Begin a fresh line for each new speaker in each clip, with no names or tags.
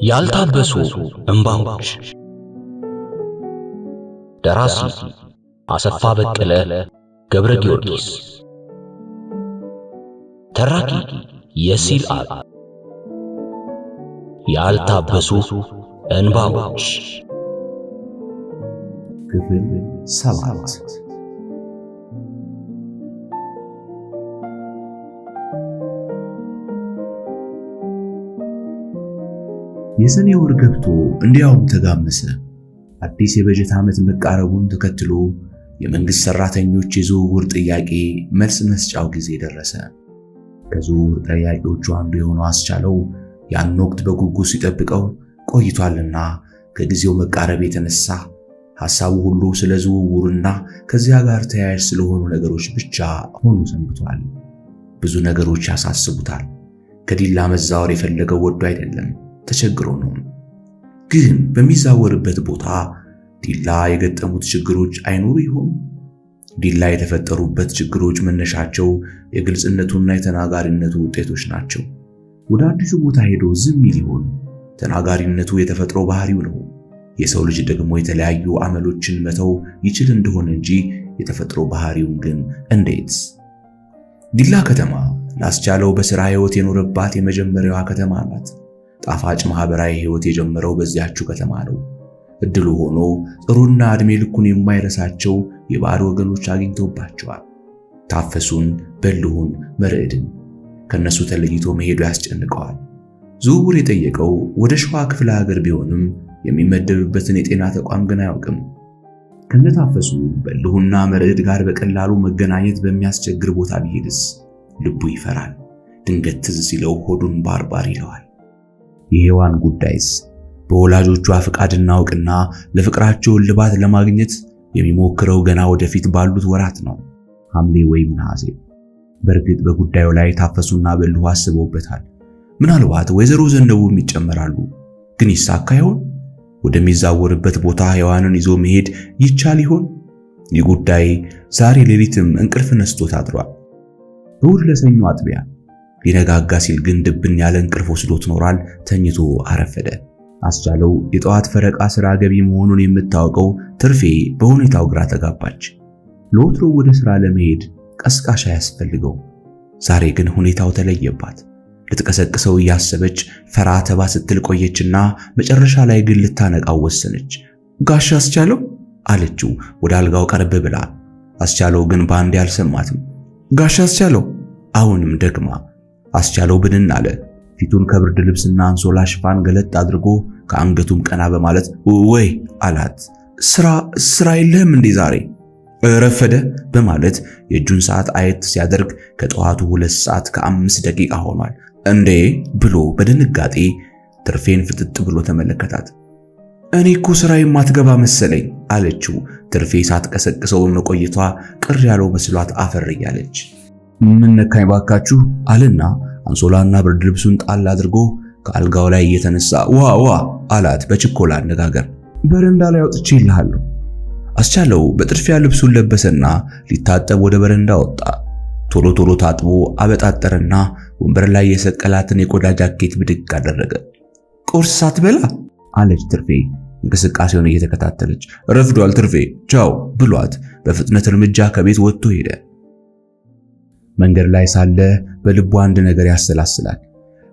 ያልታበሱ እንባዎች። ደራሲ አሰፋ በቀለ ገብረ ጊዮርጊስ። ተራኪ የሲልአብ። ያልታበሱ እንባዎች
ክፍል 7። የሰኔ ወር ገብቶ እንዲያውም ተጋመሰ። አዲስ የበጀት ዓመት መቃረቡን ተከትሎ የመንግስት ሰራተኞች የዝውውር ጥያቄ መልስ መስጫው ጊዜ ደረሰ። ከዝውውር ጥያቄዎቹ አንዱ የሆነው አስቻለው ያን ወቅት በጉጉት ሲጠብቀው ቆይቷልና ከጊዜው መቃረብ የተነሳ ሐሳቡ ሁሉ ስለ ዝውውርና ከዚያ ጋር ተያያዥ ስለሆኑ ነገሮች ብቻ ሆኖ ሰንብቷል። ብዙ ነገሮች ያሳስቡታል። ከዲላ መዛወር የፈለገው ወዶ አይደለም፣ ተቸግሮ ነው። ግን በሚዛወርበት ቦታ ዲላ የገጠሙት ችግሮች አይኖሩ ይሆን? ዲላ የተፈጠሩበት ችግሮች መነሻቸው የግልጽነቱና የተናጋሪነቱ ውጤቶች ናቸው። ወደ አዲሱ ቦታ ሄዶ ዝም ይል ይሆን? ተናጋሪነቱ የተፈጥሮ ባህሪው ነው። የሰው ልጅ ደግሞ የተለያዩ አመሎችን መተው ይችል እንደሆነ እንጂ የተፈጥሮ ባህሪውን ግን እንዴት? ዲላ ከተማ ላስቻለው በሥራ ሕይወት የኖረባት የመጀመሪያዋ ከተማ ናት። ጣፋጭ ማህበራዊ ሕይወት የጀመረው በዚያችው ከተማ ነው። እድሉ ሆኖ ጥሩና ዕድሜ ልኩን የማይረሳቸው የባዕድ ወገኖች አግኝተውባቸዋል። ታፈሱን፣ በልሁን፣ መርዕድን። ከነሱ ተለይቶ መሄዱ ያስጨንቀዋል። ዝውውር የጠየቀው ወደ ሸዋ ክፍለ ሀገር ቢሆንም የሚመደብበትን የጤና ተቋም ግን አያውቅም። ከነታፈሱ በልሁና መርዕድ ጋር በቀላሉ መገናኘት በሚያስቸግር ቦታ ቢሄድስ? ልቡ ይፈራል። ድንገት ትዝ ሲለው ሆዱን ባርባር ይለዋል። የሔዋን ጉዳይስ? በወላጆቿ ፍቃድና እውቅና ለፍቅራቸው እልባት ለማግኘት የሚሞክረው ገና ወደፊት ባሉት ወራት ነው፣ ሐምሌ ወይም ነሐሴ። በእርግጥ በጉዳዩ ላይ ታፈሱና በልሁ አስበውበታል። ምናልባት ወይዘሮ ዘነቡም ይጨመራሉ። ግን ይሳካ ይሆን? ወደሚዛወርበት ቦታ ሔዋንን ይዞ መሄድ ይቻል ይሆን? ይህ ጉዳይ ዛሬ ሌሊትም እንቅልፍ ነስቶት አድሯል። እሑድ ለሰኞ አጥቢያ ሊነጋጋ ሲል ግን ድብን ያለ እንቅልፍ ወስዶት ኖሯል። ተኝቶ አረፈደ። አስቻለው የጠዋት ፈረቃ ሥራ ገቢ መሆኑን የምታውቀው ትርፌ በሁኔታው ግራ ተጋባች። ለወትሮ ወደ ሥራ ለመሄድ ቀስቃሽ ያስፈልገው። ዛሬ ግን ሁኔታው ተለየባት። ልትቀሰቅሰው እያሰበች ፈራ ተባ ስትል ቆየችና መጨረሻ ላይ ግን ልታነቃው ወሰነች። ጋሽ አስቻለው አለችው ወደ አልጋው ቀረብ ብላ። አስቻለው ግን በአንዴ አልሰማትም። ጋሽ አስቻለው አሁንም ደግማ። አስቻለው ብንን አለ። ፊቱን ከብርድ ልብስና አንሶላ ሽፋን ገለጥ አድርጎ ከአንገቱም ቀና በማለት ወይ አላት። ስራ የለህም እንዴ ዛሬ? ረፈደ በማለት የእጁን ሰዓት አየት ሲያደርግ ከጠዋቱ 2 ሰዓት ከ5 ደቂቃ ሆኗል። እንዴ ብሎ በድንጋጤ ትርፌን ፍጥጥ ብሎ ተመለከታት። እኔ እኮ ስራ የማትገባ መሰለኝ አለችው። ትርፌ ሳትቀሰቅሰው በመቆየቷ ቅር ያለው መስሏት አፈር እያለች ምን ነካኝ ባካችሁ አለና አንሶላና ብርድ ልብሱን ጣል አድርጎ ከአልጋው ላይ እየተነሳ ዋ አላት በችኮላ አነጋገር። በረንዳ ላይ አውጥቼ ይልሃለሁ። አስቻለው በጥድፊያ ልብሱን ለበሰና ሊታጠብ ወደ በረንዳ ወጣ። ቶሎ ታጥቦ አበጣጠረና ወንበር ላይ የሰቀላትን የቆዳ ጃኬት ብድግ አደረገ። ቁርስ ሳትበላ አለች ትርፌ እንቅስቃሴውን እየተከታተለች። ረፍዷል ትርፌ ቻው ብሏት በፍጥነት እርምጃ ከቤት ወጥቶ ሄደ። መንገድ ላይ ሳለ በልቡ አንድ ነገር ያሰላስላል።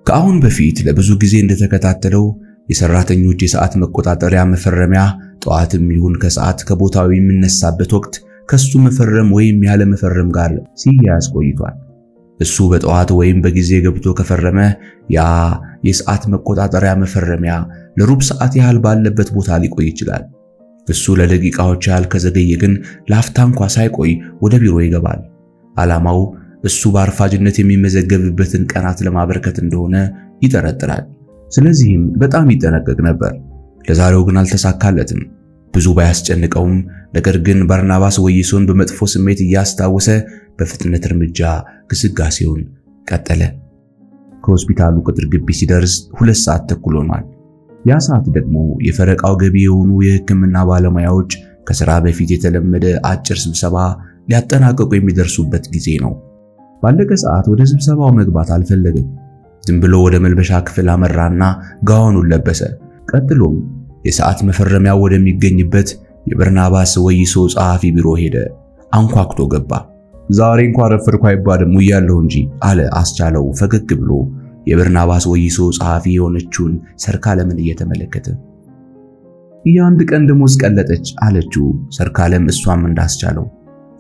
ከአሁን በፊት ለብዙ ጊዜ እንደተከታተለው የሰራተኞች የሰዓት መቆጣጠሪያ መፈረሚያ ጠዋትም ይሁን ከሰዓት ከቦታው የሚነሳበት ወቅት ከሱ መፈረም ወይም ያለ መፈረም ጋር ሲያያዝ ቆይቷል። እሱ በጠዋት ወይም በጊዜ ገብቶ ከፈረመ ያ የሰዓት መቆጣጠሪያ መፈረሚያ ለሩብ ሰዓት ያህል ባለበት ቦታ ሊቆይ ይችላል። እሱ ለደቂቃዎች ያህል ከዘገየ ግን ለአፍታ እንኳ ሳይቆይ ወደ ቢሮ ይገባል። ዓላማው እሱ በአርፋጅነት የሚመዘገብበትን ቀናት ለማበርከት እንደሆነ ይጠረጥራል። ስለዚህም በጣም ይጠነቀቅ ነበር። ለዛሬው ግን አልተሳካለትም። ብዙ ባያስጨንቀውም ነገር ግን ባርናባስ ወይሶን በመጥፎ ስሜት እያስታወሰ በፍጥነት እርምጃ ግስጋሴውን ቀጠለ። ከሆስፒታሉ ቅጥር ግቢ ሲደርስ 2 ሰዓት ተኩል ሆኗል። ያ ሰዓት ደግሞ የፈረቃው ገቢ የሆኑ የሕክምና ባለሙያዎች ከሥራ በፊት የተለመደ አጭር ስብሰባ ሊያጠናቀቁ የሚደርሱበት ጊዜ ነው። ባለቀ ሰዓት ወደ ስብሰባው መግባት አልፈለገም። ዝም ብሎ ወደ መልበሻ ክፍል አመራና ጋውኑን ለበሰ። ቀጥሎም የሰዓት መፈረሚያው ወደሚገኝበት የበርናባስ ወይሶ ጸሐፊ ቢሮ ሄደ። አንኳኩቶ ገባ። ዛሬ እንኳን ረፈድኩ አይባልም ውያለሁ እንጂ አለ አስቻለው ፈገግ ብሎ የበርናባስ ወይሶ ጸሐፊ የሆነችውን ሰርካለምን እየተመለከተ። የአንድ ቀን ደሞዝ ቀለጠች አለችው ሰርካለም እሷም እንዳስቻለው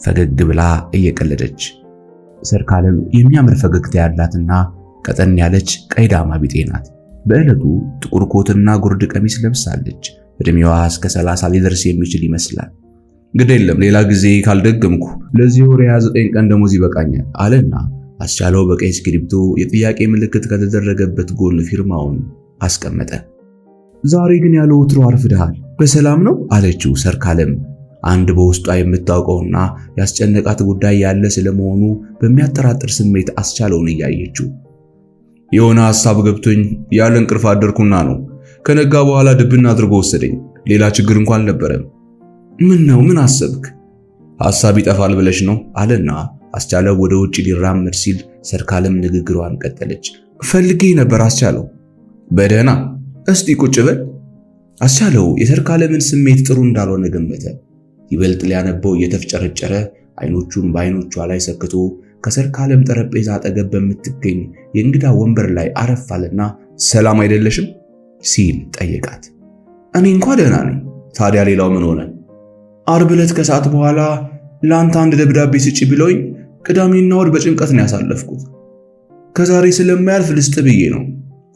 ፈገግ ብላ እየቀለደች። ሰርካለም የሚያምር ፈገግታ ያላትና ቀጠን ያለች ቀይ ዳማ ቢጤ ናት። በዕለቱ ጥቁር ኮትና ጉርድ ቀሚስ ለብሳለች። እድሜዋ እስከ 30 ሊደርስ የሚችል ይመስላል። ግዴለም ሌላ ጊዜ ካልደገምኩ ለዚህ ወር 29 ቀን ደሞዝ ይበቃኛል አለና አስቻለው በቀይ እስክሪብቶ የጥያቄ ምልክት ከተደረገበት ጎን ፊርማውን አስቀመጠ። ዛሬ ግን ያለው ወትሮ አርፍደሃል፣ በሰላም ነው አለችው ሰርካለም አንድ በውስጧ የምታውቀውና ያስጨነቃት ጉዳይ ያለ ስለመሆኑ በሚያጠራጥር ስሜት አስቻለውን እያየችው። የሆነ ሐሳብ ገብቶኝ ያለ እንቅልፍ አደርኩና ነው። ከነጋ በኋላ ድብና አድርጎ ወሰደኝ። ሌላ ችግር እንኳን አልነበረም። ምን ነው? ምን አሰብክ? ሐሳብ ይጠፋል ብለሽ ነው አለና አስቻለው ወደ ውጭ ሊራመድ ሲል ሰርካለም ንግግሯን ቀጠለች። ፈልጌ ነበር አስቻለው። በደህና እስቲ ቁጭ በል። አስቻለው የሰርካለምን ስሜት ጥሩ እንዳልሆነ ገመተ። ይበልጥ ሊያነበው እየተፍጨረጨረ አይኖቹን በአይኖቿ ላይ ሰክቶ ከሰርካለም ጠረጴዛ አጠገብ በምትገኝ የእንግዳ ወንበር ላይ አረፍ አለና ሰላም አይደለሽም ሲል ጠየቃት። እኔ እንኳን ደህና ነኝ። ታዲያ ሌላው ምን ሆነ? ዓርብ ዕለት ከሰዓት በኋላ ለአንተ አንድ ደብዳቤ ስጪ ብለውኝ ቅዳሜና እሑድ በጭንቀት ነው ያሳለፍኩት። ከዛሬ ስለማያልፍ ልስጥ ብዬ ነው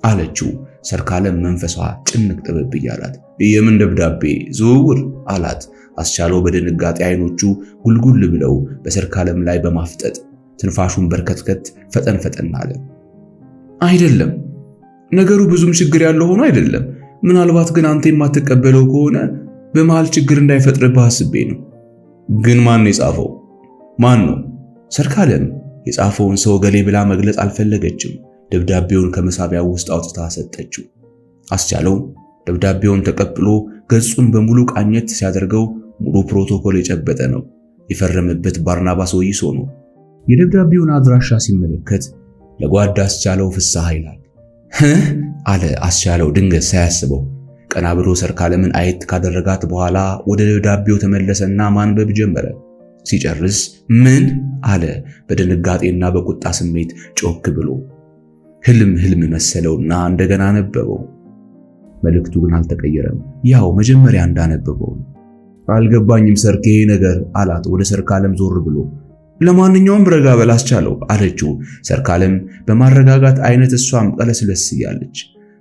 አለችው። ሰርካለም መንፈሷ ጭንቅ ጥብብ እያላት የምን ደብዳቤ ዝውውር አላት። አስቻለው በድንጋጤ አይኖቹ ጉልጉል ብለው በሰርካለም ላይ በማፍጠጥ ትንፋሹን በርከትከት ፈጠን አለ። አይደለም ነገሩ ብዙም ችግር ያለው ሆኖ አይደለም። ምናልባት ግን አንተ የማትቀበለው ከሆነ በመሃል ችግር እንዳይፈጥርብህ አስቤ ነው። ግን ማን ነው የጻፈው? ማን ነው? ሰርካለም የጻፈውን ሰው ገሌ ብላ መግለጽ አልፈለገችም። ደብዳቤውን ከመሳቢያው ውስጥ አውጥታ ሰጠችው። አስቻለው ደብዳቤውን ተቀብሎ ገጹን በሙሉ ቃኘት ሲያደርገው ሙሉ ፕሮቶኮል የጨበጠ ነው። የፈረመበት ባርናባስ ወይሶ ነው። የደብዳቤውን አድራሻ ሲመለከት ለጓዳ አስቻለው ፍስሐ ይላል። አለ አስቻለው ድንገት ሳያስበው። ቀና ብሎ ሰርካለምን አየት ካደረጋት በኋላ ወደ ደብዳቤው ተመለሰና ማንበብ ጀመረ። ሲጨርስ ምን አለ በድንጋጤና በቁጣ ስሜት ጮክ ብሎ። ህልም መሰለውና እንደገና ነበበው። መልእክቱ ግን አልተቀየረም። ያው መጀመሪያ እንዳነበበው። አልገባኝም ሰርኬ ነገር አላት ወደ ሰርካለም ዞር ብሎ። ለማንኛውም ረጋ በል አስቻለው አለችው። ሰርካለም በማረጋጋት አይነት እሷም ቀለስለስ እያለች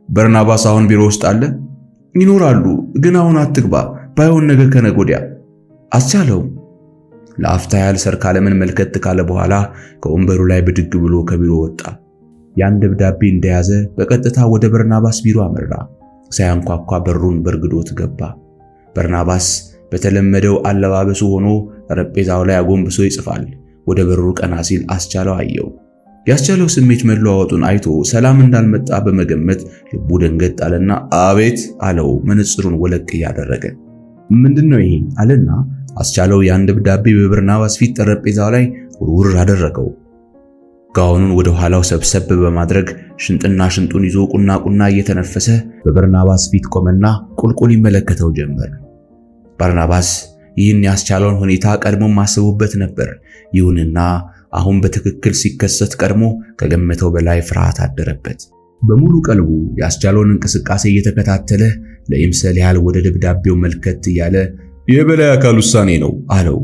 በርናባስ አሁን ቢሮ ውስጥ አለ? ይኖራሉ፣ ግን አሁን አትግባ፣ ባይሆን ነገ ከነገ ወዲያ አስቻለው። ለአፍታ ያህል ሰርካለምን መልከት ካለ በኋላ ከወንበሩ ላይ ብድግ ብሎ ከቢሮ ወጣ። ያን ደብዳቤ እንደያዘ በቀጥታ ወደ በርናባስ ቢሮ አመራ። ሳያንኳኳ በሩን በርግዶት ገባ። በርናባስ በተለመደው አለባበሱ ሆኖ ጠረጴዛው ላይ አጎንብሶ ይጽፋል። ወደ በሩ ቀና ሲል አስቻለው አየው። ያስቻለው ስሜት መለዋወጡን አይቶ ሰላም እንዳልመጣ በመገመት ልቡ ደንገጥ አለና አቤት አለው መነጽሩን ወለቅ እያደረገ። ምንድነው ይሄ አለና አስቻለው ያን ደብዳቤ በበርናባስ ፊት ጠረጴዛው ላይ ውርውር አደረገው። ጋውኑን ወደ ኋላው ሰብሰብ በማድረግ ሽንጥና ሽንጡን ይዞ ቁና እየተነፈሰ በበርናባስ ፊት ቆመና ቁልቁል ይመለከተው ጀመር። በርናባስ ይህን ያስቻለውን ሁኔታ ቀድሞ ማሰቡበት ነበር። ይሁንና አሁን በትክክል ሲከሰት ቀድሞ ከገመተው በላይ ፍርሃት አደረበት። በሙሉ ቀልቡ ያስቻለውን እንቅስቃሴ እየተከታተለ ለይምሰል ያህል ወደ ደብዳቤው መልከት እያለ የበላይ አካል ውሳኔ ነው አለው።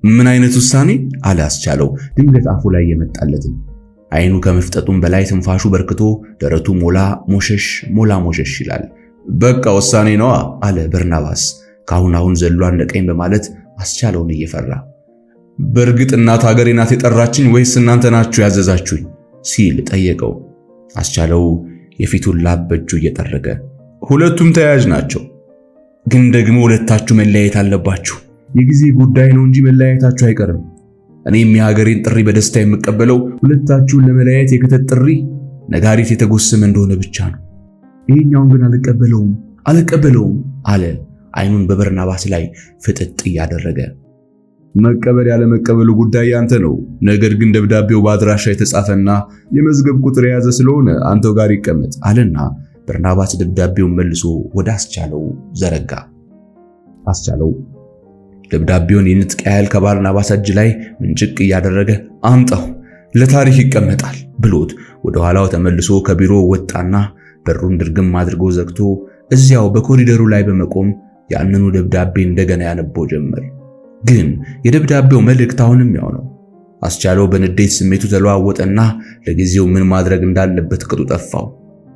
ምን አይነት ውሳኔ አለ አስቻለው ድንገት አፉ ላይ የመጣለትን። አይኑ ከመፍጠጡም በላይ ትንፋሹ በርክቶ ደረቱ ሞላ ሞሸሽ ይላል። በቃ ውሳኔ ነው አለ በርናባስ ካሁን ዘሎ አንደቀኝ በማለት አስቻለውን እየፈራ። በእርግጥ እናት ሀገሬ ናት የጠራችኝ ወይስ እናንተ ናችሁ ያዘዛችሁኝ ሲል ጠየቀው። አስቻለው የፊቱን ላብ በእጁ እየጠረገ ሁለቱም ተያያዥ ናቸው፣ ግን ደግሞ ሁለታችሁ መለያየት አለባችሁ። የጊዜ ጉዳይ ነው እንጂ መለያየታችሁ አይቀርም። እኔም የሀገሬን ጥሪ በደስታ የምቀበለው ሁለታችሁን ለመለያየት የክተት ጥሪ ነጋሪት የተጎሰመ እንደሆነ ብቻ ነው። ይሄኛውን ግን አልቀበለውም አለ አይኑን በበርናባስ ላይ ፍጥጥ እያደረገ። መቀበል ያለ መቀበሉ ጉዳይ ያንተ ነው። ነገር ግን ደብዳቤው በአድራሻ የተጻፈና የመዝገብ ቁጥር የያዘ ስለሆነ አንተው ጋር ይቀመጥ አለና በርናባስ ደብዳቤውን መልሶ ወደ አስቻለው ዘረጋ። አስቻለው ደብዳቤውን የንጥቅ ያህል ከባርናባስ እጅ ላይ ምንጭቅ እያደረገ አምጣው ለታሪክ ይቀመጣል ብሎት ወደ ኋላው ተመልሶ ከቢሮ ወጣና በሩን ድርግም አድርጎ ዘግቶ እዚያው በኮሪደሩ ላይ በመቆም ያንኑ ደብዳቤ እንደገና ያነበው ጀመር። ግን የደብዳቤው መልእክት አሁንም ያው ነው። አስቻለው በንዴት ስሜቱ ተለዋወጠና ለጊዜው ምን ማድረግ እንዳለበት ቅጡ ጠፋው።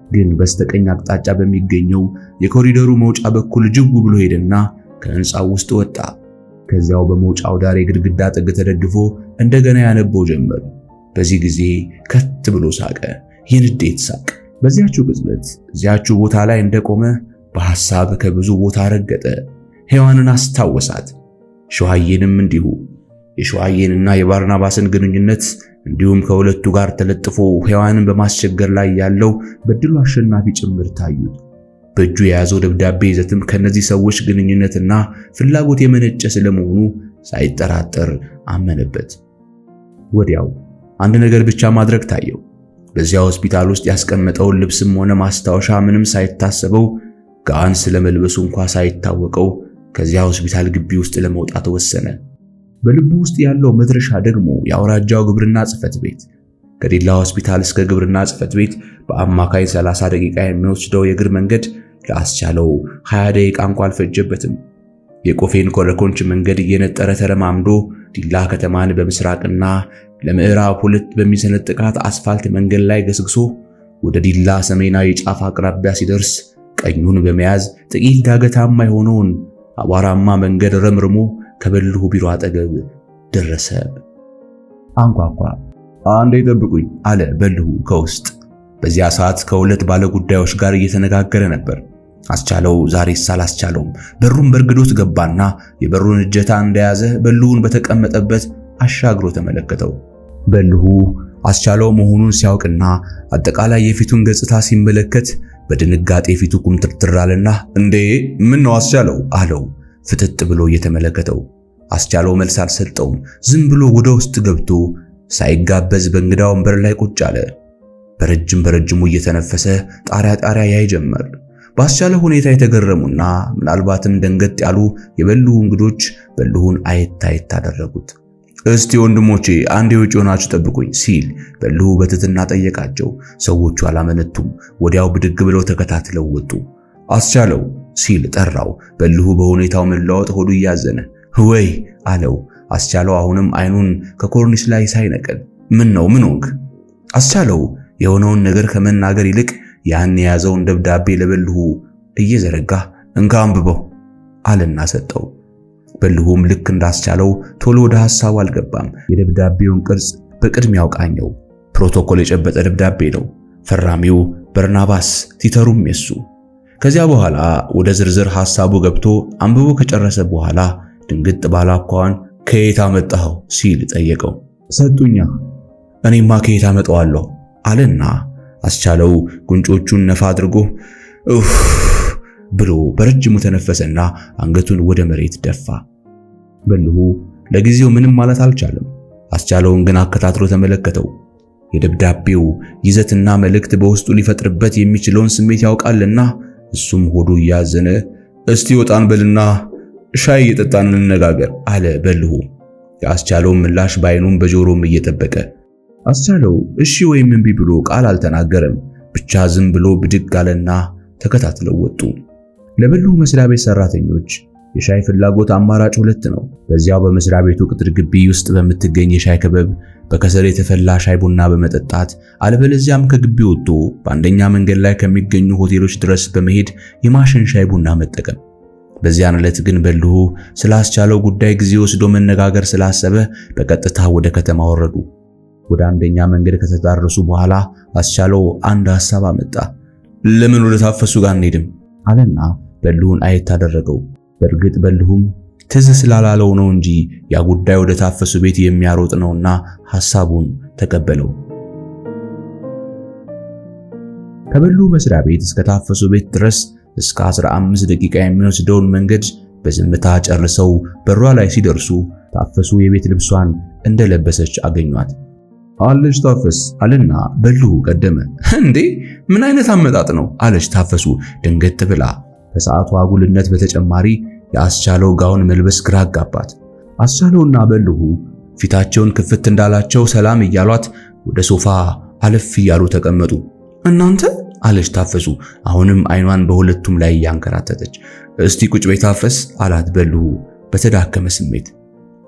ግን በስተቀኝ አቅጣጫ በሚገኘው የኮሪደሩ መውጫ በኩል ጅው ብሎ ሄደና ከህንጻው ውስጥ ወጣ። ከዚያው በመውጫው ዳር የግድግዳ ጥግ ተደግፎ እንደገና ያነበው ጀመር። በዚህ ጊዜ ከት ብሎ ሳቀ፣ የንዴት ሳቅ። በዚያችው ቅጽበት እዚያችው ቦታ ላይ እንደቆመ በሐሳብ ከብዙ ቦታ ረገጠ። ሔዋንን አስታወሳት፣ ሸዋዬንም እንዲሁ። የሸዋዬንና የባርናባስን ግንኙነት እንዲሁም ከሁለቱ ጋር ተለጥፎ ሔዋንን በማስቸገር ላይ ያለው በድሉ አሸናፊ ጭምር ታዩት። በእጁ የያዘው ደብዳቤ ይዘትም ከነዚህ ሰዎች ግንኙነትና ፍላጎት የመነጨ ስለመሆኑ ሳይጠራጠር አመነበት። ወዲያው አንድ ነገር ብቻ ማድረግ ታየው። በዚያ ሆስፒታል ውስጥ ያስቀመጠውን ልብስም ሆነ ማስታወሻ ምንም ሳይታሰበው ጋን ስለመልበሱ እንኳን ሳይታወቀው ከዚያ ሆስፒታል ግቢ ውስጥ ለመውጣት ወሰነ። በልቡ ውስጥ ያለው መድረሻ ደግሞ የአውራጃው ግብርና ጽሕፈት ቤት። ከዲላ ሆስፒታል እስከ ግብርና ጽሕፈት ቤት በአማካይ 30 ደቂቃ የሚወስደው የእግር መንገድ ለአስቻለው 20 ደቂቃ እንኳን አልፈጀበትም። የቆፌን ኮረኮንች መንገድ እየነጠረ ተረማምዶ ዲላ ከተማን በምስራቅና ለምዕራብ ሁለት በሚሰነጥቃት አስፋልት መንገድ ላይ ገስግሶ ወደ ዲላ ሰሜናዊ ጫፍ አቅራቢያ ሲደርስ ቀኙን በመያዝ ጥቂት ዳገታማ የሆነውን አቧራማ መንገድ ረምርሞ ከበልሁ ቢሮ አጠገብ ደረሰ። አንኳኳ። አንዴ ጠብቁኝ አለ በልሁ ከውስጥ። በዚያ ሰዓት ከሁለት ባለ ጉዳዮች ጋር እየተነጋገረ ነበር። አስቻለው ዛሬስ አላስቻለውም። በሩን በርግዶት ገባና የበሩን እጀታ እንደያዘ በልሁን በተቀመጠበት አሻግሮ ተመለከተው። በልሁ አስቻለው መሆኑን ሲያውቅና አጠቃላይ የፊቱን ገጽታ ሲመለከት በድንጋጤ ፊቱ ኩምትርትር አለና እንዴ ምን ነው አስቻለው አለው ፍጥጥ ብሎ እየተመለከተው። አስቻለው መልስ አልሰጠውም። ዝም ብሎ ወደ ውስጥ ገብቶ ሳይጋበዝ በእንግዳ ወንበር ላይ ቁጭ አለ። በረጅሙ እየተነፈሰ ጣሪያ ያይ ጀመር። በአስቻለው ሁኔታ የተገረሙና ምናልባትም ደንገጥ ያሉ የበልሁ እንግዶች በልሁን አየት አደረጉት። እስቲ ወንድሞቼ አንዴ ውጪ ሆናችሁ ጠብቁኝ ሲል በልሁ በትህትና ጠየቃቸው። ሰዎቹ አላመነቱም። ወዲያው ብድግ ብለው ተከታትለው ወጡ። አስቻለው ሲል ጠራው። በልሁ በሁኔታው መለዋወጥ ሆዱ እያዘነ ወይ አለው። አስቻለው አሁንም አይኑን ከኮርኒስ ላይ ሳይነቀል ምን ሆንክ? አስቻለው የሆነውን ነገር ከመናገር ይልቅ ያን የያዘውን ደብዳቤ ለበልሁ እየዘረጋ እንካ አንብበው አለና ሰጠው። በልሁም ልክ እንዳስቻለው ቶሎ ወደ ሐሳቡ አልገባም። የደብዳቤውን ቅርጽ በቅድሚያው ቃኘው። ፕሮቶኮል የጨበጠ ደብዳቤ ነው። ፈራሚው በርናባስ፣ ቲተሩም የሱ። ከዚያ በኋላ ወደ ዝርዝር ሐሳቡ ገብቶ አንብቦ ከጨረሰ በኋላ ድንግጥ ባለ አኳኋን ከየት አመጣኸው ሲል ጠየቀው። ሰጡኛ። እኔማ ከየት አመጣዋለሁ አለና አስቻለው ጉንጮቹን ነፋ አድርጎ ብሎ በረጅሙ ተነፈሰና አንገቱን ወደ መሬት ደፋ። በልሁ ለጊዜው ምንም ማለት አልቻለም። አስቻለውን ግን አከታትሎ ተመለከተው። የደብዳቤው ይዘትና መልእክት በውስጡ ሊፈጥርበት የሚችለውን ስሜት ያውቃልና እሱም ሆዱ እያዘነ እስቲ ወጣን በልና ሻይ እየጠጣን እንነጋገር አለ በልሁ። የአስቻለውን ምላሽ ባይኑም በጆሮም እየጠበቀ አስቻለው እሺ ወይም እምቢ ብሎ ቃል አልተናገረም። ብቻ ዝም ብሎ ብድግ አለና ተከታትለው ወጡ። ለበልሁ መስሪያ ቤት ሰራተኞች የሻይ ፍላጎት አማራጭ ሁለት ነው። በዚያው በመስሪያ ቤቱ ቅጥር ግቢ ውስጥ በምትገኝ የሻይ ክበብ በከሰል የተፈላ ሻይ ቡና በመጠጣት አለበለዚያም ከግቢ ወጥቶ በአንደኛ መንገድ ላይ ከሚገኙ ሆቴሎች ድረስ በመሄድ የማሽን ሻይ ቡና መጠቀም። በዚያን ዕለት ግን በልሁ ስላስቻለው ጉዳይ ጊዜ ወስዶ መነጋገር ስላሰበ በቀጥታ ወደ ከተማ ወረዱ። ወደ አንደኛ መንገድ ከተዳረሱ በኋላ አስቻለው አንድ ሐሳብ አመጣ። ለምን ወደ ታፈሱ ጋር አንሄድም አለና በልሁን አየት አደረገው። በእርግጥ በልሁም ትዝ ስላላለው ነው እንጂ ያ ጉዳይ ወደ ታፈሱ ቤት የሚያሮጥ ነውና ሐሳቡን ተቀበለው። ከበልሁ መስሪያ ቤት እስከ ታፈሱ ቤት ድረስ እስከ 15 ደቂቃ የሚወስደውን መንገድ በዝምታ ጨርሰው በሯ ላይ ሲደርሱ ታፈሱ የቤት ልብሷን እንደለበሰች አገኟት። አለች ታፈስ አለና በልሁ ቀደመ። እንዴ ምን አይነት አመጣጥ ነው አለች ታፈሱ ድንገት ብላ። ከሰዓቱ አጉልነት በተጨማሪ የአስቻለው ጋውን መልበስ ግራ አጋባት። አስቻለውና በልሁ ፊታቸውን ክፍት እንዳላቸው ሰላም እያሏት ወደ ሶፋ አለፍ እያሉ ተቀመጡ። እናንተ አለች ታፈሱ አሁንም አይኗን በሁለቱም ላይ ያንከራተተች። እስቲ ቁጭ በይ ታፈስ አላት በልሁ በተዳከመ ስሜት።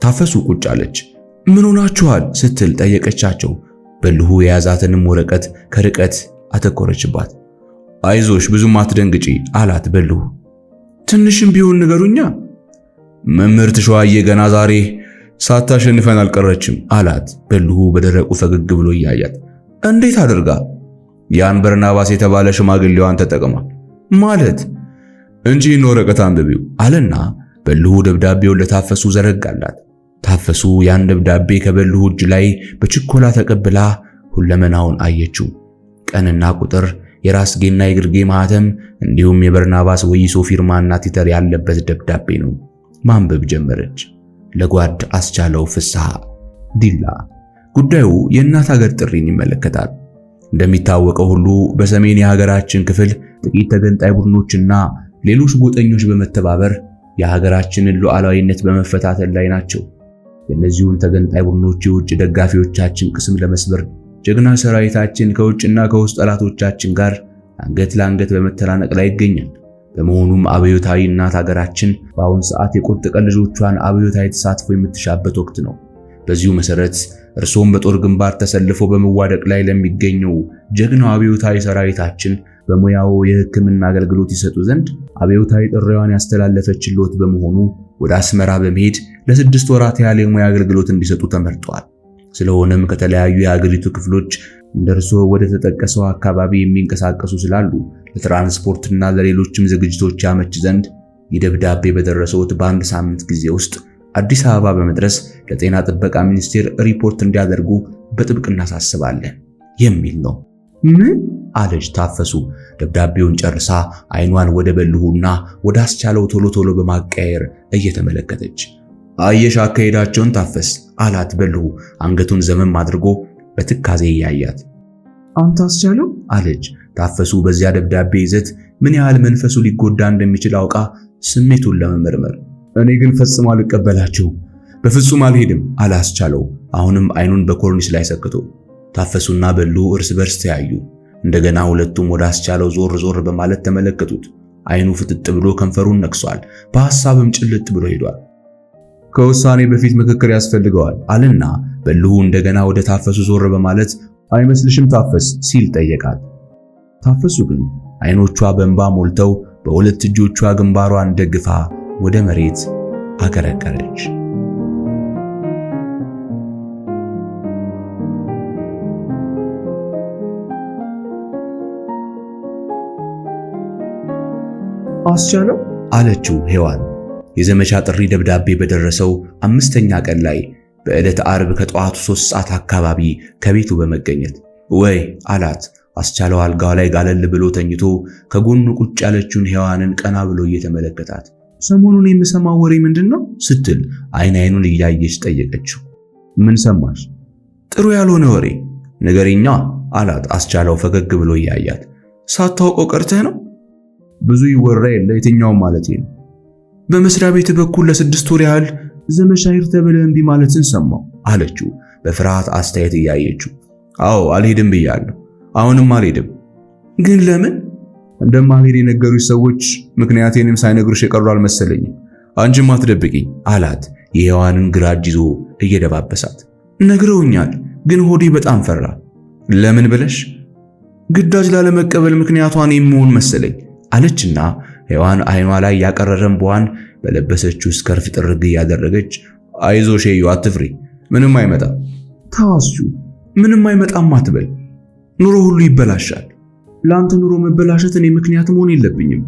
ታፈሱ ቁጭ አለች። ምን ሆናችኋል ስትል ጠየቀቻቸው። በልሁ የያዛትንም ወረቀት ከርቀት አተኮረችባት። አይዞሽ ብዙም አትደንግጪ አላት በልሁ። ትንሽም ቢሆን ንገሩኛ። መምህርት ሸዋዬ ገና ዛሬ ሳታሸንፈን አልቀረችም አላት በልሁ በደረቁ ፈገግ ብሎ እያያት። እንዴት አድርጋ? ያን በርናባስ የተባለ ሽማግሌዋን ተጠቅማ ማለት እንጂ ወረቀት አንብቢው አለና በልሁ ደብዳቤውን ለታፈሱ ዘረጋላት። ታፈሱ ያን ደብዳቤ ከበልሁ እጅ ላይ በችኮላ ተቀብላ ሁለመናውን አየችው። ቀንና ቁጥር፣ የራስጌና የግርጌ ማህተም እንዲሁም የበርናባስ ወይሶ ፊርማና ቲተር ያለበት ደብዳቤ ነው። ማንበብ ጀመረች። ለጓድ አስቻለው ፍስሐ ዲላ። ጉዳዩ የእናት ሀገር ጥሪን ይመለከታል። እንደሚታወቀው ሁሉ በሰሜን የሀገራችን ክፍል ጥቂት ተገንጣይ ቡድኖችና ሌሎች ጎጠኞች በመተባበር የሀገራችንን ሉዓላዊነት በመፈታተል ላይ ናቸው። የእነዚሁን ተገንጣይ ቡድኖች የውጭ ደጋፊዎቻችን ቅስም ለመስበር ጀግና ሰራዊታችን ከውጭና ከውስጥ ጠላቶቻችን ጋር አንገት ለአንገት በመተናነቅ ላይ ይገኛል። በመሆኑም አብዮታዊ እናት ሀገራችን በአሁን ሰዓት የቁርጥ ቀን ልጆቿን አብዮታዊ ተሳትፎ የምትሻበት ወቅት ነው። በዚሁ መሰረት እርሶም በጦር ግንባር ተሰልፎ በመዋደቅ ላይ ለሚገኘው ጀግናው አብዮታዊ ሰራዊታችን በሙያው የሕክምና አገልግሎት ይሰጡ ዘንድ አብዮታዊ ጥሪዋን ያስተላለፈችሎት በመሆኑ ወደ አስመራ በመሄድ ለ6 ወራት ያህል የሙያ አገልግሎት እንዲሰጡ ተመርጠዋል። ስለሆነም ከተለያዩ የሀገሪቱ ክፍሎች እንደርሶ ወደ ተጠቀሰው አካባቢ የሚንቀሳቀሱ ስላሉ ለትራንስፖርትና ለሌሎችም ዝግጅቶች ያመች ዘንድ ይደብዳቤ በደረሰውት በአንድ ሳምንት ጊዜ ውስጥ አዲስ አበባ በመድረስ ለጤና ጥበቃ ሚኒስቴር ሪፖርት እንዲያደርጉ በጥብቅ እናሳስባለን የሚል ነው። ምን አለች ታፈሱ ደብዳቤውን ጨርሳ አይኗን ወደ በልሁና ወደ አስቻለው ቶሎ ቶሎ በማቀያየር እየተመለከተች። አየሽ አካሄዳቸውን ታፈስ አላት በልሁ አንገቱን ዘመም አድርጎ በትካዜ ያያት። አንተ አስቻለው አለች ታፈሱ በዚያ ደብዳቤ ይዘት ምን ያህል መንፈሱ ሊጎዳ እንደሚችል አውቃ ስሜቱን ለመመርመር። እኔ ግን ፈጽሞ አልቀበላቸው፣ በፍጹም አልሄድም አለ አስቻለው አሁንም አይኑን በኮርኒስ ላይ ሰክቶ። ታፈሱና በልሁ እርስ በርስ ተያዩ። እንደገና ሁለቱም ወደ አስቻለው ዞር ዞር በማለት ተመለከቱት። አይኑ ፍጥጥ ብሎ ከንፈሩን ነክሷል። በሐሳብም ጭልጥ ብሎ ሄዷል። ከውሳኔ በፊት ምክክር ያስፈልገዋል አለና በልሁ እንደገና ወደ ታፈሱ ዞር በማለት አይመስልሽም ታፈስ ሲል ጠየቃት። ታፈሱ ግን አይኖቿ በእንባ ሞልተው በሁለት እጆቿ ግንባሯን ደግፋ ወደ መሬት አቀረቀረች። አስቻለው አለችው ሔዋን የዘመቻ ጥሪ ደብዳቤ በደረሰው 5ኛ ቀን ላይ በዕለተ ዓርብ ከጠዋቱ 3 ሰዓት አካባቢ ከቤቱ በመገኘት ወይ አላት። አስቻለው አልጋው ላይ ጋለል ብሎ ተኝቶ ከጎኑ ቁጭ ያለችውን ሔዋንን ቀና ብሎ እየተመለከታት ሰሞኑን የምሰማው ወሬ ምንድነው ስትል አይን አይኑን እያየች ጠየቀችው። ምን ሰማሽ? ጥሩ ያልሆነ ወሬ ነገርኛ አላት አስቻለው ፈገግ ብሎ እያያት። ሳታውቀው ቀርተህ ነው? ብዙ ይወራ የለ የትኛው ማለት ነው? በመስሪያ ቤት በኩል ለ6 ወር ያህል ዘመቻ ሂድ ተብለህ እምቢ ማለትን ሰማው አለችው በፍርሃት አስተያየት እያየችው። አዎ አልሄድም ብያለሁ። አሁንም አልሄድም። ግን ለምን እንደማልሄድ የነገሩሽ ሰዎች ምክንያቴንም ሳይነግሩሽ የቀሩ አልመሰለኝም። አንቺም አትደብቂኝ አላት የሔዋንን ግራ እጅ ይዞ እየደባበሳት። ነግረውኛል፣ ግን ሆዴ በጣም ፈራ። ለምን ብለሽ? ግዳጅ ላለመቀበል ምክንያቷን የምሆን መሰለኝ አለችና ሔዋን አይኗ ላይ ያቀረረም በዋን በለበሰችው ስከርፍ ጥርግ ያደረገች አይዞሽ ዩ አትፍሪ፣ ምንም አይመጣም። ታዋስቹ ምንም አይመጣም አትበል። ኑሮ ሁሉ ይበላሻል። ላንተ ኑሮ መበላሸት እኔ ምክንያት መሆን የለብኝም።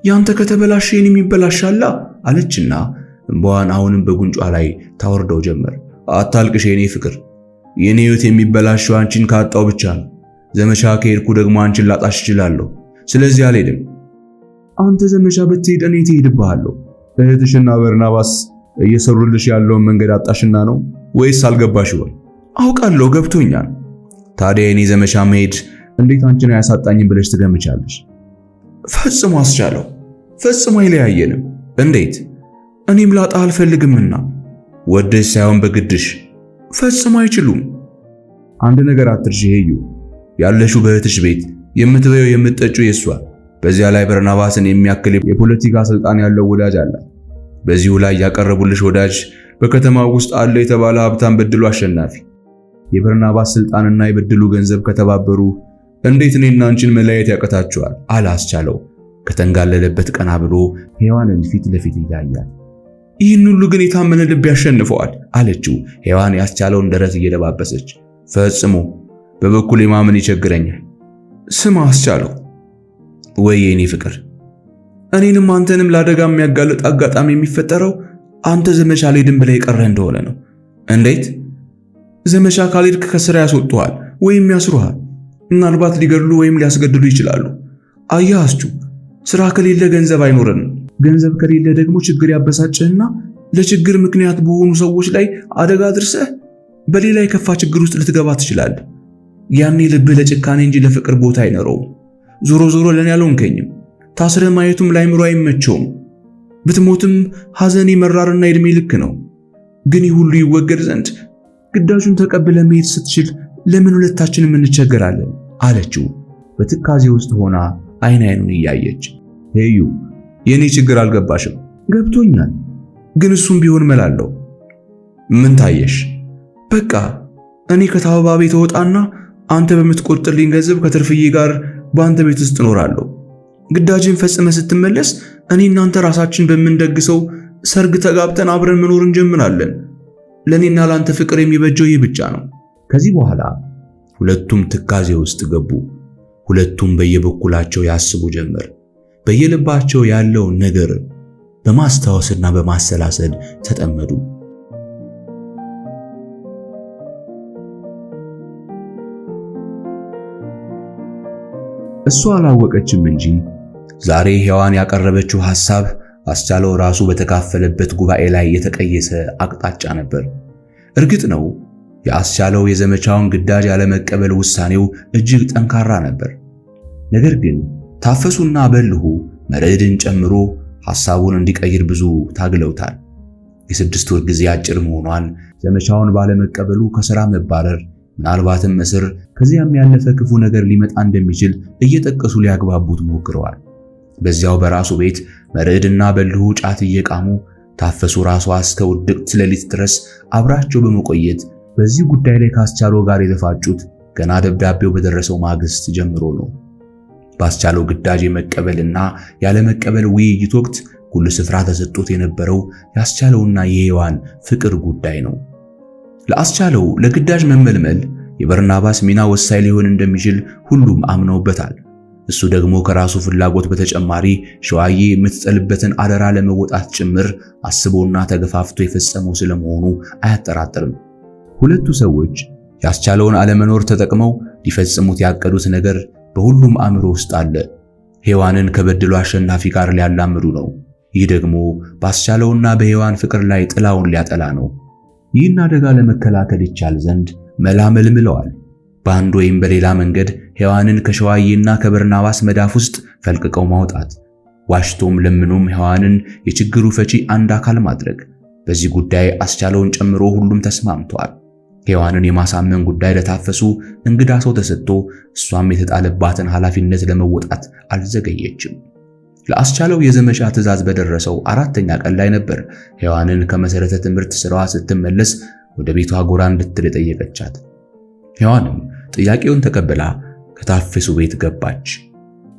ያንተ ከተበላሸ የኔም ይበላሻል አለችና እንባዋን አሁንም በጉንጯ ላይ ታወርደው ጀመር። አታልቅሽ የኔ ፍቅር፣ የኔ ህይወት የሚበላሸው አንቺን ካጣው ብቻ ነው። ዘመቻ ከሄድኩ ደግሞ አንቺን ላጣሽ እችላለሁ። ስለዚህ አልሄድም። አንተ ዘመቻ ብትሄድ እኔ ትሄድብሃለሁ። እህትሽና በርናባስ እየሰሩልሽ ያለውን መንገድ አጣሽና ነው ወይስ አልገባሽ ይሆን? አውቃለሁ፣ ገብቶኛል። ታዲያ የኔ ዘመቻ መሄድ እንዴት አንቺን አያሳጣኝም ብለሽ ትገምቻለሽ? ፈጽሞ አስቻለው፣ ፈጽሞ አይለያየንም። እንዴት? እኔም ላጣ አልፈልግምና። ወደሽ ሳይሆን በግድሽ። ፈጽሞ አይችሉም። አንድ ነገር አትርሺ ሄዩ፣ ያለሽው በእህትሽ ቤት፣ የምትበየው የምትጠጪው የሷ። በዚያ ላይ በርናባስን የሚያክል የፖለቲካ ስልጣን ያለው ወዳጅ አለ። በዚሁ ላይ ያቀረቡልሽ ወዳጅ በከተማው ውስጥ አለ የተባለ ሀብታም በድሉ አሸናፊ። የበርናባስ ስልጣንና የበድሉ ገንዘብ ከተባበሩ እንዴት እኔና አንቺን መለያየት ያቀታቸዋል? አላስቻለው። ከተንጋለለበት ቀና ብሎ ሔዋንን ፊት ለፊት እያያት፣ ይህን ሁሉ ግን የታመነ ልብ ያሸንፈዋል አለችው። ሔዋን ያስቻለውን ደረት እየደባበሰች፣ ፈጽሞ በበኩሌ ማመን ይቸግረኛል። ስማ አስቻለው፣ ወይ የኔ ፍቅር፣ እኔንም አንተንም ለአደጋ የሚያጋልጥ አጋጣሚ የሚፈጠረው አንተ ዘመቻ ላይ ድን ብለህ የቀረህ እንደሆነ ነው። እንዴት? ዘመቻ ካልሄድክ ከስራ ያስወጡሃል ወይም ያስሩሃል። ምናልባት ሊገድሉ ወይም ሊያስገድሉ ይችላሉ። አየህ አስቹ፣ ስራ ከሌለ ገንዘብ አይኖርንም። ገንዘብ ከሌለ ደግሞ ችግር ያበሳጭህና ለችግር ምክንያት በሆኑ ሰዎች ላይ አደጋ አድርሰህ በሌላ የከፋ ችግር ውስጥ ልትገባ ትችላለህ። ያኔ ልብህ ለጭካኔ እንጂ ለፍቅር ቦታ አይኖረውም። ዞሮ ዞሮ ለኔ አልሆንከኝም። ታስረህ ማየቱም ላይምሮ አይመቸውም። ብትሞትም ሐዘኔ መራርና የእድሜ ልክ ነው። ግን ይህ ሁሉ ይወገድ ዘንድ ግዳጁን ተቀብለ መሄድ ስትችል ለምን ሁለታችንም እንቸገራለን? አለችው በትካዜ ውስጥ ሆና አይን አይኑን እያየች። ሄዩ፣ የኔ ችግር አልገባሽም። ገብቶኛል፣ ግን እሱም ቢሆን መላለው። ምን ታየሽ? በቃ እኔ ከታበባ ቤት ወጣና አንተ በምትቆጥልኝ ገንዘብ ከትርፍዬ ጋር በአንተ ቤት ውስጥ እኖራለሁ። ግዳጅን ፈጽመ ስትመለስ እኔ እናንተ ራሳችን በምንደግሰው ሰርግ ተጋብተን አብረን መኖር እንጀምራለን። ለኔና ላንተ ፍቅር የሚበጀው ይህ ብቻ ነው። ከዚህ በኋላ ሁለቱም ትካዜ ውስጥ ገቡ። ሁለቱም በየበኩላቸው ያስቡ ጀመር። በየልባቸው ያለውን ነገር በማስታወስና በማሰላሰል ተጠመዱ። እሷ አላወቀችም እንጂ ዛሬ ሔዋን ያቀረበችው ሐሳብ አስቻለው ራሱ በተካፈለበት ጉባኤ ላይ የተቀየሰ አቅጣጫ ነበር። እርግጥ ነው የአስቻለው የዘመቻውን ግዳጅ ያለመቀበል ውሳኔው እጅግ ጠንካራ ነበር። ነገር ግን ታፈሱና በልሁ መርዕድን ጨምሮ ሐሳቡን እንዲቀይር ብዙ ታግለውታል። የ6 ወር ጊዜ አጭር መሆኗን፣ ዘመቻውን ባለመቀበሉ ከሥራ መባረር፣ ምናልባትም እስር፣ ከዚያም ያለፈ ክፉ ነገር ሊመጣ እንደሚችል እየጠቀሱ ሊያግባቡት ሞክረዋል። በዚያው በራሱ ቤት መርዕድና በልሁ ጫት እየቃሙ ታፈሱ ራሷ እስከ ውድቅት ሌሊት ድረስ አብራቸው በመቆየት በዚህ ጉዳይ ላይ ካስቻለው ጋር የተፋጩት ገና ደብዳቤው በደረሰው ማግስት ጀምሮ ነው። ባስቻለው ግዳጅ የመቀበልና ያለመቀበል ውይይት ወቅት ሁሉ ስፍራ ተሰጥቶት የነበረው ያስቻለውና የሔዋን ፍቅር ጉዳይ ነው። ለአስቻለው ለግዳጅ መመልመል የበርናባስ ሚና ወሳኝ ሊሆን እንደሚችል ሁሉም አምነውበታል። እሱ ደግሞ ከራሱ ፍላጎት በተጨማሪ ሸዋዬ የምትጠልበትን አደራ ለመወጣት ጭምር አስቦና ተገፋፍቶ የፈጸመው ስለመሆኑ አያጠራጥርም። ሁለቱ ሰዎች ያስቻለውን አለመኖር ተጠቅመው ሊፈጽሙት ያቀዱት ነገር በሁሉም አእምሮ ውስጥ አለ። ሔዋንን ከበድሉ አሸናፊ ጋር ሊያላምዱ ነው። ይህ ደግሞ ባስቻለውና በሔዋን ፍቅር ላይ ጥላውን ሊያጠላ ነው። ይህን አደጋ ለመከላከል ይቻል ዘንድ መላ መልምለዋል። በአንድ ወይም በሌላ መንገድ ሔዋንን ከሸዋዬና ከበርናባስ መዳፍ ውስጥ ፈልቅቀው ማውጣት፣ ዋሽቶም ለምኖም ሔዋንን የችግሩ ፈቺ አንድ አካል ማድረግ። በዚህ ጉዳይ አስቻለውን ጨምሮ ሁሉም ተስማምተዋል። ሔዋንን የማሳመን ጉዳይ ለታፈሱ እንግዳ ሰው ተሰጥቶ እሷም የተጣለባትን ኃላፊነት ለመወጣት አልዘገየችም። ለአስቻለው የዘመቻ ትዕዛዝ በደረሰው 4ኛ ቀን ላይ ነበር ሔዋንን ከመሰረተ ትምህርት ስራዋ ስትመለስ ወደ ቤቷ ጎራ እንድትል ጠየቀቻት። ሔዋንም ጥያቄውን ተቀብላ ከታፈሱ ቤት ገባች።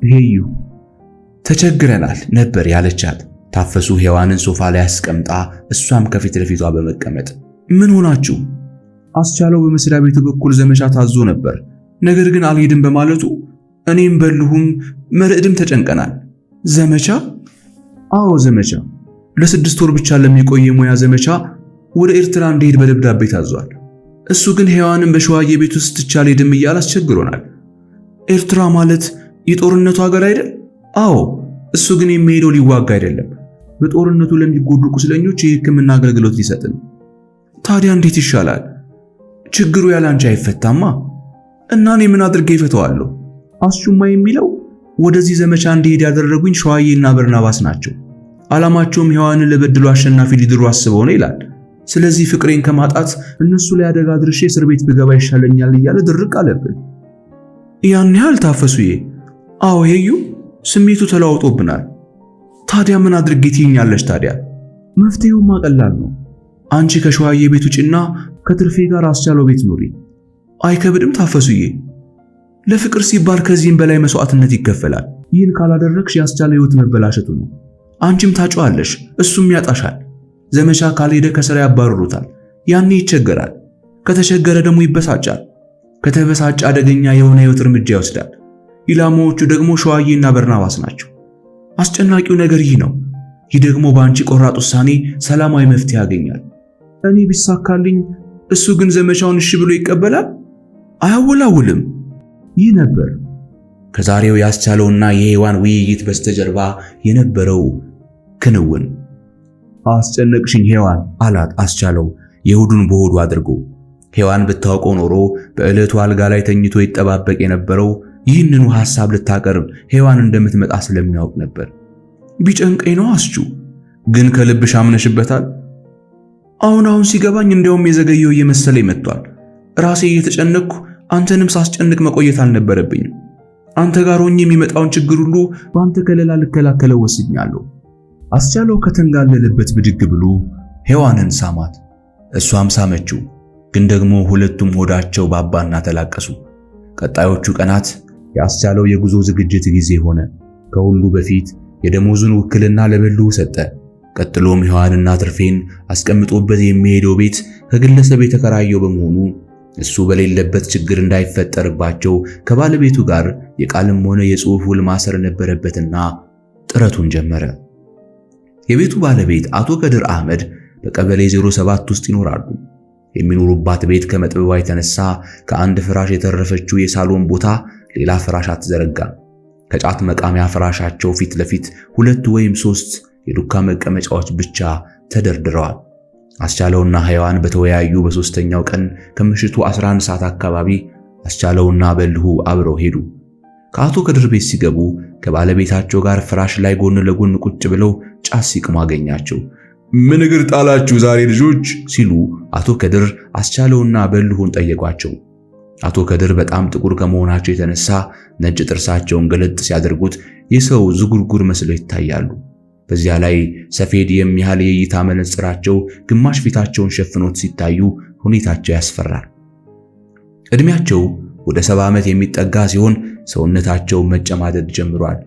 ሄዩ ተቸግረናል ነበር ያለቻት። ታፈሱ ሔዋንን ሶፋ ላይ አስቀምጣ እሷም ከፊት ለፊቷ በመቀመጥ ምን ሆናችሁ? አስቻለው በመስሪያ ቤቱ በኩል ዘመቻ ታዞ ነበር፣ ነገር ግን አልሄድም በማለቱ እኔም በልሁም መርዕድም ተጨንቀናል። ዘመቻ? አዎ ዘመቻ። ለ6 ወር ብቻ ለሚቆይ የሙያ ዘመቻ ወደ ኤርትራ እንዲሄድ በደብዳቤ ታዟል። እሱ ግን ሔዋንን በሸዋዬ ቤት ውስጥ ትቻል ሄድም እያለ አስቸግሮናል። ኤርትራ ማለት የጦርነቱ ሀገር አይደል? አዎ። እሱ ግን የሚሄደው ሊዋጋ አይደለም፣ በጦርነቱ ለሚጎዱ ቁስለኞች የሕክምና አገልግሎት ሊሰጥ ነው። ታዲያ እንዴት ይሻላል? ችግሩ ያላንቺ አይፈታማ እና እኔ ምን አድርጌ ይፈታዋለሁ? አስቹማ የሚለው ወደዚህ ዘመቻ እንዲሄድ ያደረጉኝ ሸዋዬና በርናባስ ናቸው። ዓላማቸውም ሔዋንን ለበድሉ አሸናፊ ሊድሩ አስበው ነው ይላል። ስለዚህ ፍቅሬን ከማጣት እነሱ ላይ አደጋ አድርሼ እስር ቤት ብገባ ይሻለኛል እያለ ድርቅ አለብን። ያን ያህል ታፈሱዬ? አዎ ሄዩ፣ ስሜቱ ተለዋውጦብናል። ታዲያ ምን አድርጌ ትይኛለሽ? ታዲያ መፍትሄውማ ቀላል ነው። አንቺ ከሸዋዬ ቤት ውጭና ከትርፌ ጋር አስቻለው ቤት ኑሪ። አይከብድም ታፈሱዬ? ለፍቅር ሲባል ከዚህም በላይ መስዋዕትነት ይከፈላል። ይህን ካላደረግሽ ያስቻለ ሕይወት መበላሸቱ ነው። አንቺም ታጫዋለሽ፣ እሱም ያጣሻል። ዘመቻ ካልሄደ ከሥራ ያባርሩታል። ያኔ ይቸገራል። ከተቸገረ ደግሞ ይበሳጫል። ከተበሳጨ አደገኛ የሆነ ሕይወት እርምጃ ይወስዳል። ኢላማዎቹ ደግሞ ሸዋዬና በርናባስ ናቸው። አስጨናቂው ነገር ይህ ነው። ይህ ደግሞ በአንቺ ቆራጥ ውሳኔ ሰላማዊ መፍትሄ ያገኛል። እኔ ቢሳካልኝ፣ እሱ ግን ዘመቻውን እሺ ብሎ ይቀበላል? አያወላውልም። ይህ ነበር ከዛሬው ያስቻለውና የሔዋን ውይይት በስተጀርባ የነበረው ክንውን። አስጨነቅሽኝ ሔዋን አላት አስቻለው የሆዱን በሆዱ አድርጎ። ሔዋን ብታውቀው ኖሮ በዕለቱ አልጋ ላይ ተኝቶ ይጠባበቅ የነበረው ይህንኑ ሐሳብ ልታቀርብ ሔዋን እንደምትመጣ ስለሚያውቅ ነበር። ቢጨንቀኝ ነው አስቹ፣ ግን ከልብሽ አምነሽበታል? አሁን ሲገባኝ እንዲያውም የዘገየው እየመሰለኝ መጥቷል። ራሴ እየተጨነቅኩ አንተንም ሳስጨንቅ መቆየት አልነበረብኝም። አንተ ጋር ሆኜ የሚመጣውን ችግር ሁሉ በአንተ ከለላ ልከላከለው ወስኛለሁ። አስቻለው ከተንጋለለበት ብድግ ብሎ ሔዋንን ሳማት። እሷም ሳመችው። ግን ደግሞ ሁለቱም ሆዳቸው ባባና ተላቀሱ። ቀጣዮቹ ቀናት ያስቻለው የጉዞ ዝግጅት ጊዜ ሆነ። ከሁሉ በፊት የደሞዙን ውክልና ለበልሁ ሰጠ። ቀጥሎም ሔዋንና ትርፌን አስቀምጦበት የሚሄደው ቤት ከግለሰብ የተከራየው በመሆኑ እሱ በሌለበት ችግር እንዳይፈጠርባቸው ከባለቤቱ ጋር የቃልም ሆነ የጽሑፍ ውል ማሰር ነበረበትና ጥረቱን ጀመረ። የቤቱ ባለቤት አቶ ከድር አህመድ በቀበሌ 07 ውስጥ ይኖራሉ። የሚኖሩባት ቤት ከመጥበቧ የተነሳ ከአንድ ፍራሽ የተረፈችው የሳሎን ቦታ ሌላ ፍራሽ አትዘረጋም። ከጫት መቃሚያ ፍራሻቸው ፊት ለፊት 2 ወይም 3 የዱካ መቀመጫዎች ብቻ ተደርድረዋል። አስቻለውና ሔዋን በተወያዩ በሶስተኛው ቀን ከምሽቱ 11 ሰዓት አካባቢ አስቻለውና በልሁ አብረው ሄዱ። ከአቶ ከድር ቤት ሲገቡ ከባለቤታቸው ጋር ፍራሽ ላይ ጎን ለጎን ቁጭ ብለው ጫት ሲቅሙ አገኛቸው። ምን እግር ጣላችሁ ዛሬ ልጆች ሲሉ አቶ ከድር አስቻለውና በልሁን ጠየቋቸው። አቶ ከድር በጣም ጥቁር ከመሆናቸው የተነሳ ነጭ ጥርሳቸውን ገለጥ ሲያደርጉት የሰው ዝጉርጉር መስለው ይታያሉ። በዚያ ላይ ሰፌድ የሚያህል የእይታ መነጽራቸው ግማሽ ፊታቸውን ሸፍኖት ሲታዩ ሁኔታቸው ያስፈራል። እድሜያቸው ወደ 70 ዓመት የሚጠጋ ሲሆን ሰውነታቸው መጨማደድ ጀምሯል።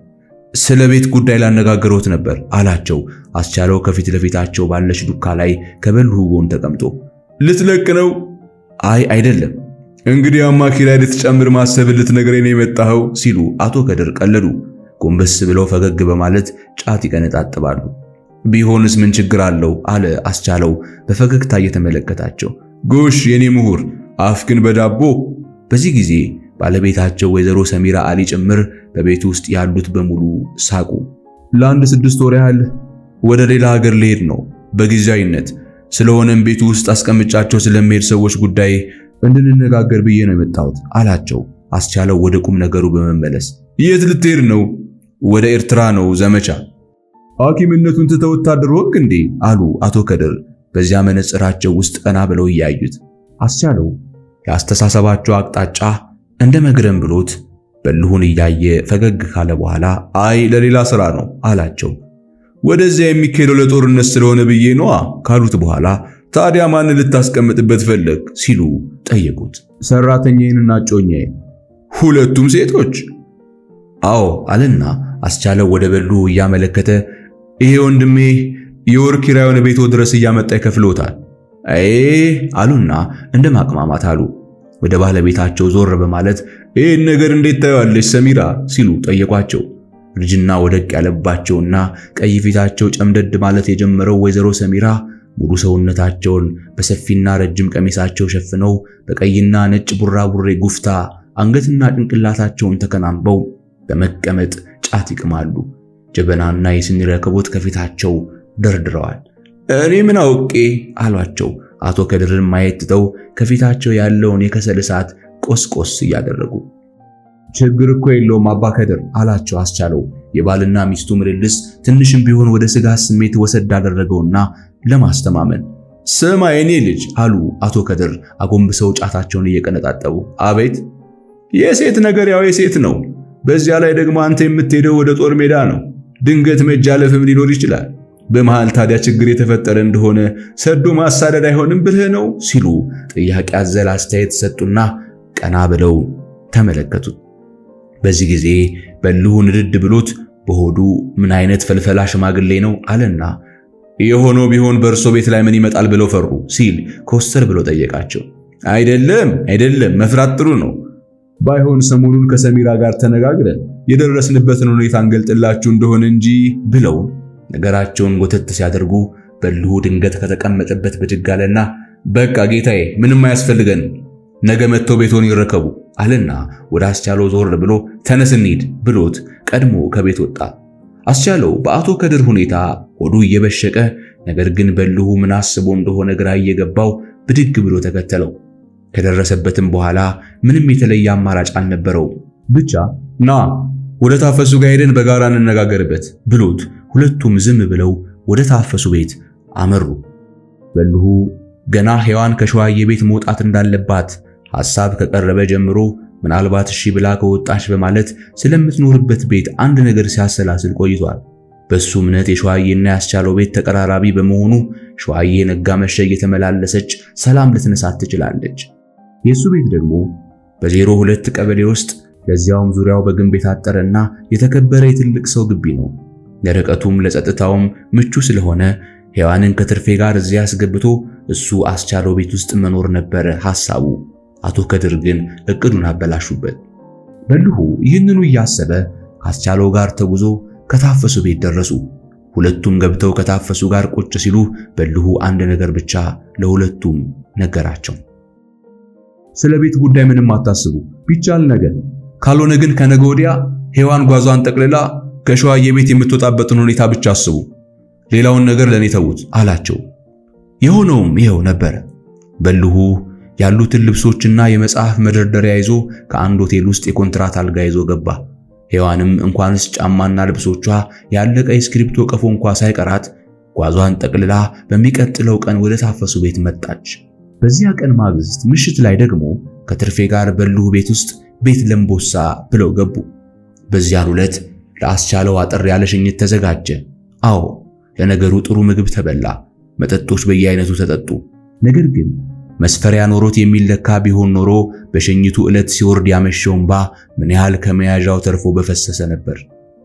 ስለ ቤት ጉዳይ ላነጋግሮት ነበር አላቸው አስቻለው ከፊት ለፊታቸው ባለች ዱካ ላይ ከበልሁ ጎን ተቀምጦ። ልትለቅ ነው? አይ አይደለም፣ እንግዲህ ኪራይ ልትጨምር ማሰብ ልትነግረኝ ነው የመጣኸው ሲሉ አቶ ከድር ቀለዱ። ጎንበስ ብለው ፈገግ በማለት ጫት ይቀነጣጥባሉ። ቢሆንስ ምን ችግር አለው አለ አስቻለው በፈገግታ እየተመለከታቸው። ጎሽ የኔ ምሁር አፍክን በዳቦ። በዚህ ጊዜ ባለቤታቸው ወይዘሮ ሰሚራ አሊ ጭምር በቤቱ ውስጥ ያሉት በሙሉ ሳቁ። ለአንድ 6 ወር ያህል ወደ ሌላ ሀገር ልሄድ ነው በጊዜያዊነት። ስለሆነም ቤቱ ውስጥ አስቀምጫቸው ስለሚሄድ ሰዎች ጉዳይ እንድንነጋገር ብዬ ነው የመጣሁት አላቸው አስቻለው ወደ ቁም ነገሩ በመመለስ። የት ልትሄድ ነው? ወደ ኤርትራ ነው ዘመቻ። ሐኪምነቱን ትተው ወታደር ሆንክ እንዴ? አሉ አቶ ከድር በዚያ መነጽራቸው ውስጥ ቀና ብለው እያዩት። አስቻለው የአስተሳሰባቸው አቅጣጫ እንደ መግረም ብሎት በልሁን እያየ ፈገግ ካለ በኋላ አይ ለሌላ ሥራ ነው አላቸው። ወደዚያ የሚካሄደው ለጦርነት ስለሆነ ብዬ ነዋ ካሉት በኋላ ታዲያ ማን ልታስቀምጥበት ፈለግ ሲሉ ጠየቁት። ሰራተኛዬንና ጮኛዬን። ሁለቱም ሴቶች? አዎ አለና አስቻለው ወደ በልሁ እያመለከተ ይሄ ወንድሜ የወር ኪራዩን ቤቶ ድረስ እያመጣ ይከፍሎታል። አሉና እንደ ማቅማማት አሉ። ወደ ባለቤታቸው ዞር በማለት ይህን ነገር እንዴት ታያለሽ ሰሚራ ሲሉ ጠየቋቸው። ልጅና ወደቅ ያለባቸውና ቀይ ፊታቸው ጨምደድ ማለት የጀመረው ወይዘሮ ሰሚራ ሙሉ ሰውነታቸውን በሰፊና ረጅም ቀሚሳቸው ሸፍነው በቀይና ነጭ ቡራቡሬ ጉፍታ አንገትና ጭንቅላታቸውን ተከናንበው በመቀመጥ ጫት ይቅማሉ። ጀበናና የስኒ ረከቦት ከፊታቸው ደርድረዋል። እኔ ምን አውቄ አሏቸው። አቶ ከድርን ማየት ትተው ከፊታቸው ያለውን የከሰል እሳት ቆስቆስ እያደረጉ። ችግር እኮ የለውም አባ ከድር አላቸው አስቻለው። የባልና ሚስቱ ምልልስ ትንሽም ቢሆን ወደ ስጋት ስሜት ወሰድ አደረገውና ለማስተማመን ስማ የኔ ልጅ አሉ አቶ ከድር አጎንብሰው ጫታቸውን እየቀነጣጠቡ። አቤት። የሴት ነገር ያው የሴት ነው። በዚያ ላይ ደግሞ አንተ የምትሄደው ወደ ጦር ሜዳ ነው። ድንገት መጃለፍም ሊኖር ይችላል። በመሃል ታዲያ ችግር የተፈጠረ እንደሆነ ሰዶ ማሳደድ አይሆንም ብለህ ነው ሲሉ ጥያቄ አዘል አስተያየት ሰጡና ቀና ብለው ተመለከቱት። በዚህ ጊዜ በልሁ ንድድ ብሎት በሆዱ ምን አይነት ፈልፈላ ሽማግሌ ነው አለና የሆነው ቢሆን በእርሶ ቤት ላይ ምን ይመጣል ብለው ፈሩ ሲል ኮስተር ብሎ ጠየቃቸው። አይደለም መፍራት ጥሩ ነው። ባይሆን ሰሞኑን ከሰሚራ ጋር ተነጋግረን የደረስንበትን ሁኔታ እንገልጥላችሁ እንደሆነ እንጂ ብለው ነገራቸውን ጎተት ሲያደርጉ በልሁ ድንገት ከተቀመጠበት ብድግ አለና በቃ ጌታዬ ምንም አያስፈልገን፣ ነገ መጥተው ቤቶን ይረከቡ አለና ወደ አስቻለው ዞር ብሎ ተነስ እንሂድ ብሎት ቀድሞ ከቤት ወጣ። አስቻለው በአቶ ከድር ሁኔታ ሆዱ እየበሸቀ ነገር ግን በልሁ ምን አስቦ እንደሆነ ግራ እየገባው ብድግ ብሎ ተከተለው። ከደረሰበትም በኋላ ምንም የተለየ አማራጭ አልነበረው። ብቻ ና ወደ ታፈሱ ጋር ሄደን በጋራ እንነጋገርበት ብሎት ሁለቱም ዝም ብለው ወደ ታፈሱ ቤት አመሩ። በልሁ ገና ሔዋን ከሸዋዬ ቤት መውጣት እንዳለባት ሐሳብ ከቀረበ ጀምሮ ምናልባት እሺ ብላ ከወጣች በማለት ስለምትኖርበት ቤት አንድ ነገር ሲያሰላስል ቆይቷል። በሱ እምነት የሸዋዬና ያስቻለው ቤት ተቀራራቢ በመሆኑ ሸዋዬ ነጋ መሸ እየተመላለሰች ሰላም ልትነሳት ትችላለች። የሱ ቤት ደግሞ በ02 ቀበሌ ውስጥ ለዚያውም ዙሪያው በግንብ የታጠረና የተከበረ የትልቅ ሰው ግቢ ነው። ለርቀቱም ለጸጥታውም ምቹ ስለሆነ ሔዋንን ከትርፌ ጋር እዚያ አስገብቶ እሱ አስቻለው ቤት ውስጥ መኖር ነበር ሐሳቡ። አቶ ከድር ግን እቅዱን አበላሹበት። በልሁ ይህንኑ እያሰበ ከአስቻለው ጋር ተጉዞ ከታፈሱ ቤት ደረሱ። ሁለቱም ገብተው ከታፈሱ ጋር ቁጭ ሲሉ በልሁ አንድ ነገር ብቻ ለሁለቱም ነገራቸው። ስለ ቤት ጉዳይ ምንም አታስቡ፣ ቢቻል ነገር ካልሆነ ግን ከነገ ወዲያ ሔዋን ጓዟን ጠቅልላ ከሸዋዬ ቤት የምትወጣበትን ሁኔታ ብቻ አስቡ፣ ሌላውን ነገር ለኔ ተዉት አላቸው። የሆነውም ይሄው ነበር። በልሁ ያሉትን ልብሶችና የመጽሐፍ መደርደሪያ ይዞ ከአንድ ሆቴል ውስጥ የኮንትራት አልጋ ይዞ ገባ። ሔዋንም እንኳንስ ጫማና ልብሶቿ ያለቀ የስክሪፕቶ ቀፎ እንኳን ሳይቀራት ጓዟን ጠቅልላ በሚቀጥለው ቀን ወደ ታፈሱ ቤት መጣች። በዚያ ቀን ማግስት ምሽት ላይ ደግሞ ከትርፌ ጋር በልሁ ቤት ውስጥ ቤት ለምቦሳ ብለው ገቡ። በዚያን ዕለት ለአስቻለው አጠር ያለ ሽኝት ተዘጋጀ። አዎ ለነገሩ ጥሩ ምግብ ተበላ፣ መጠጦች በየአይነቱ ተጠጡ። ነገር ግን መስፈሪያ ኖሮት የሚለካ ቢሆን ኖሮ በሽኝቱ ዕለት ሲወርድ ያመሸው እንባ ምን ያህል ከመያዣው ተርፎ በፈሰሰ ነበር።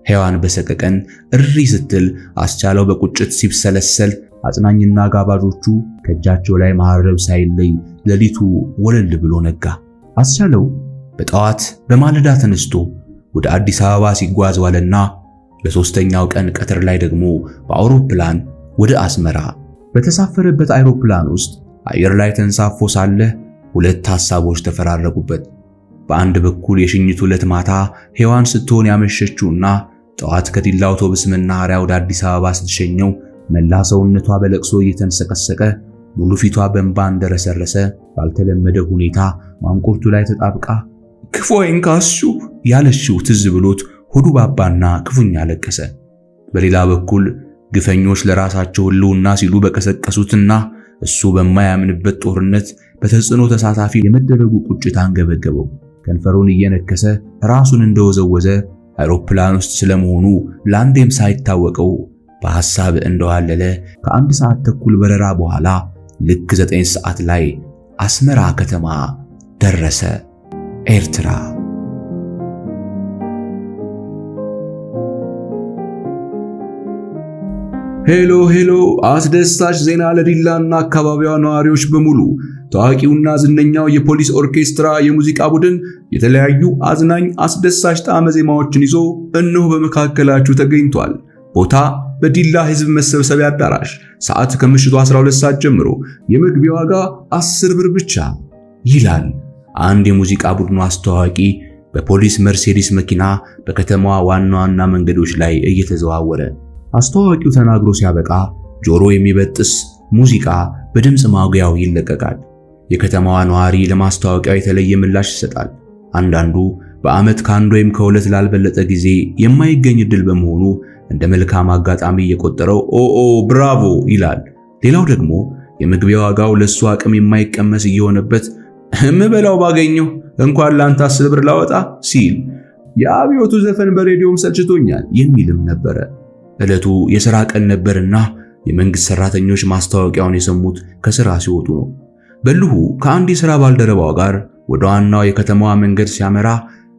ሔዋን በሰቀቀን እሪ ስትል፣ አስቻለው በቁጭት ሲብሰለሰል፣ አጽናኝና ጋባዦቹ ከእጃቸው ላይ መሐረብ ሳይለይ ሌሊቱ ወለል ብሎ ነጋ። አስቻለው በጠዋት በማለዳ ተነስቶ ወደ አዲስ አበባ ሲጓዝ ዋለና በሶስተኛው ቀን ቀትር ላይ ደግሞ በአውሮፕላን ወደ አስመራ። በተሳፈረበት አውሮፕላን ውስጥ አየር ላይ ተንሳፎ ሳለ ሁለት ሐሳቦች ተፈራረቁበት። በአንድ በኩል የሽኝቱ ዕለት ማታ ሔዋን ስትሆን ያመሸችውና ጠዋት ከዲላ አውቶቡስ መናኸሪያ ወደ አዲስ አበባ ስትሸኘው መላ ሰውነቷ በለቅሶ እየተንሰቀሰቀ ሙሉ ፊቷ በእንባ እንደረሰረሰ ባልተለመደ ሁኔታ ማንቁርቱ ላይ ተጣብቃ ክፉይን ካሱ ያለችው ትዝ ብሎት ሆዱ ባባና ክፉኛ ለቀሰ። በሌላ በኩል ግፈኞች ለራሳቸው ሕልውና ሲሉ በቀሰቀሱትና እሱ በማያምንበት ጦርነት በተጽዕኖ ተሳታፊ የመደረጉ ቁጭት አንገበገበው። ከንፈሩን እየነከሰ ራሱን እንደወዘወዘ አውሮፕላን ውስጥ ስለመሆኑ ለአንዴም ሳይታወቀው በሐሳብ እንደዋለለ ከአንድ ሰዓት ተኩል በረራ በኋላ ልክ 9 ሰዓት ላይ አስመራ ከተማ ደረሰ። ኤርትራ። ሄሎ አስደሳች ዜና ለዲላና አካባቢዋ ነዋሪዎች በሙሉ። ታዋቂውና ዝነኛው የፖሊስ ኦርኬስትራ የሙዚቃ ቡድን የተለያዩ አዝናኝ አስደሳች ጣዕመ ዜማዎችን ይዞ እነሆ በመካከላችሁ ተገኝቷል። ቦታ በዲላ ሕዝብ መሰብሰቢያ አዳራሽ፣ ሰዓት ከምሽቱ 12 ሰዓት ጀምሮ፣ የመግቢያ ዋጋ 10 ብር ብቻ ይላል አንድ የሙዚቃ ቡድኑ አስተዋዋቂ በፖሊስ መርሴዲስ መኪና በከተማዋ ዋና ዋና መንገዶች ላይ እየተዘዋወረ። አስተዋዋቂው ተናግሮ ሲያበቃ ጆሮ የሚበጥስ ሙዚቃ በድምፅ ማጉያው ይለቀቃል። የከተማዋ ነዋሪ ለማስታወቂያው የተለየ ምላሽ ይሰጣል። አንዳንዱ በዓመት ከአንድ ወይም ከሁለት ላልበለጠ ጊዜ የማይገኝ ዕድል በመሆኑ እንደ መልካም አጋጣሚ የቆጠረው ኦ ብራቮ ይላል። ሌላው ደግሞ የመግቢያ ዋጋው ለሱ አቅም የማይቀመስ እየሆነበት እምበላው ባገኘው እንኳን ላንተ 10 ብር ላወጣ ሲል የአብዮቱ ዘፈን በሬዲዮም ሰልችቶኛል የሚልም ነበረ። ዕለቱ የሥራ ቀን ነበርና የመንግስት ሰራተኞች ማስታወቂያውን የሰሙት ከሥራ ሲወጡ ነው። በልሁ ከአንድ የሥራ ባልደረባው ጋር ወደ ዋናው የከተማዋ መንገድ ሲያመራ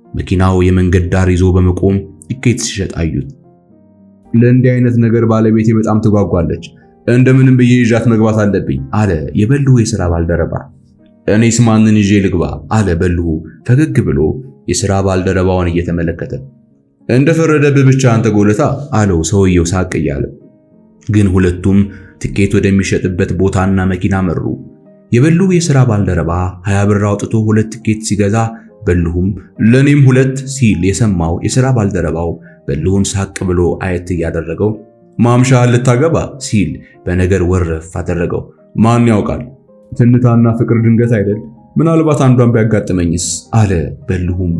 መኪናው የመንገድ ዳር ይዞ በመቆም ቲኬት ሲሸጥ አዩት። ለእንዲህ አይነት ነገር ባለቤቴ በጣም ትጓጓለች፣ እንደምንም ብዬ ይዣት መግባት አለብኝ አለ የበልሁ የሥራ ባልደረባ። እኔስ ማንን ይዤ ልግባ አለ በልሁ ፈገግ ብሎ የሥራ ባልደረባውን እየተመለከተ። እንደፈረደብህ ብቻ አንተ ጎለታ አለው ሰውየው ሳቅ እያለ። ግን ሁለቱም ቲኬት ወደሚሸጥበት ቦታና መኪና መሩ። የበልሁ የሥራ ባልደረባ 20 ብር አውጥቶ 2 ቲኬት ሲገዛ በልሁም ለኔም 2 ሲል የሰማው የሥራ ባልደረባው በልሁን ሳቅ ብሎ አየት እያደረገው ማምሻ ልታገባ ሲል በነገር ወረፍ አደረገው። ማን ያውቃል? ትንታና ፍቅር ድንገት አይደል? ምናልባት አንዷን ቢያጋጥመኝስ አለ በልሁም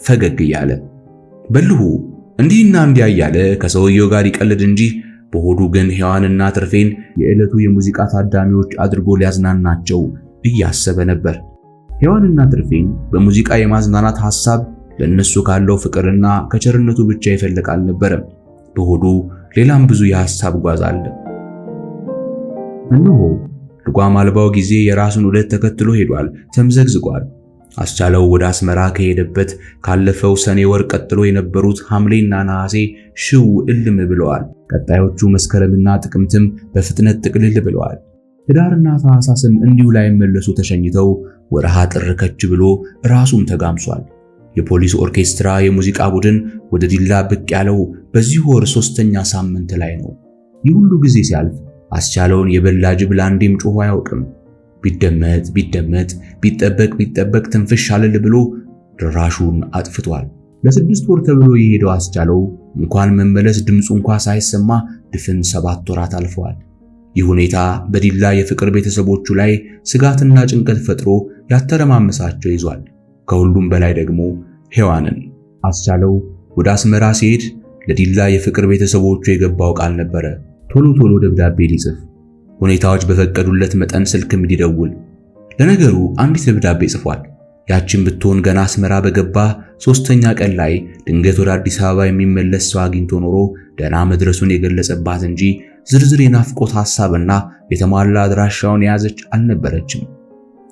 ፈገግ እያለ። በልሁ እንዲህና እንዲያ እያለ ከሰውየው ጋር ይቀልድ እንጂ በሆዱ ግን ሔዋንና ትርፌን የዕለቱ የሙዚቃ ታዳሚዎች አድርጎ ሊያዝናናቸው እያሰበ ነበር። ሔዋንና ትርፌን በሙዚቃ የማዝናናት ሐሳብ ለነሱ ካለው ፍቅርና ከቸርነቱ ብቻ ይፈልቅ አልነበረም። በሆዱ ሌላም ብዙ የሐሳብ ጓዝ አለ። እነሆ ልጓም አልባው ጊዜ የራሱን ዑደት ተከትሎ ሄዷል፣ ተምዘግዝጓል። አስቻለው ወደ አስመራ ከሄደበት ካለፈው ሰኔ ወር ቀጥሎ የነበሩት ሐምሌና ነሐሴ ሽው እልም ብለዋል። ቀጣዮቹ መስከረምና ጥቅምትም በፍጥነት ጥቅልል ብለዋል። ህዳርና ታኅሳስም እንዲሁ ላይ መለሱ ተሸኝተው ወርሃ ጥር ከች ብሎ ራሱም ተጋምሷል። የፖሊስ ኦርኬስትራ የሙዚቃ ቡድን ወደ ዲላ ብቅ ያለው በዚህ ወር 3ኛ ሳምንት ላይ ነው። ይህ ሁሉ ጊዜ ሲያልፍ አስቻለውን የበላ ጅብ ላንዴም ጮሆ አያውቅም። ቢደመጥ ቢጠበቅ ትንፍሽ አለል ብሎ ድራሹን አጥፍቷል። ለ6 ወር ተብሎ የሄደው አስቻለው እንኳን መመለስ ድምፁ እንኳን ሳይሰማ ድፍን 7 ወራት አልፈዋል። ይህ ሁኔታ በዲላ የፍቅር ቤተሰቦቹ ላይ ስጋትና ጭንቀት ፈጥሮ ያተረማመሳቸው ይዟል። ከሁሉም በላይ ደግሞ ሔዋንን። አስቻለው ወደ አስመራ ሲሄድ ለዲላ የፍቅር ቤተሰቦቹ የገባው ቃል ነበረ። ቶሎ ደብዳቤ ሊጽፍ፣ ሁኔታዎች በፈቀዱለት መጠን ስልክም ሊደውል። ለነገሩ አንዲት ደብዳቤ ጽፏል። ያችን ብትሆን ገና አስመራ በገባ 3ኛ ቀን ላይ ድንገት ወደ አዲስ አበባ የሚመለስ ሰው አግኝቶ ኖሮ ደህና መድረሱን የገለጸባት እንጂ ዝርዝር የናፍቆት ሐሳብና የተሟላ አድራሻውን የያዘች አልነበረችም።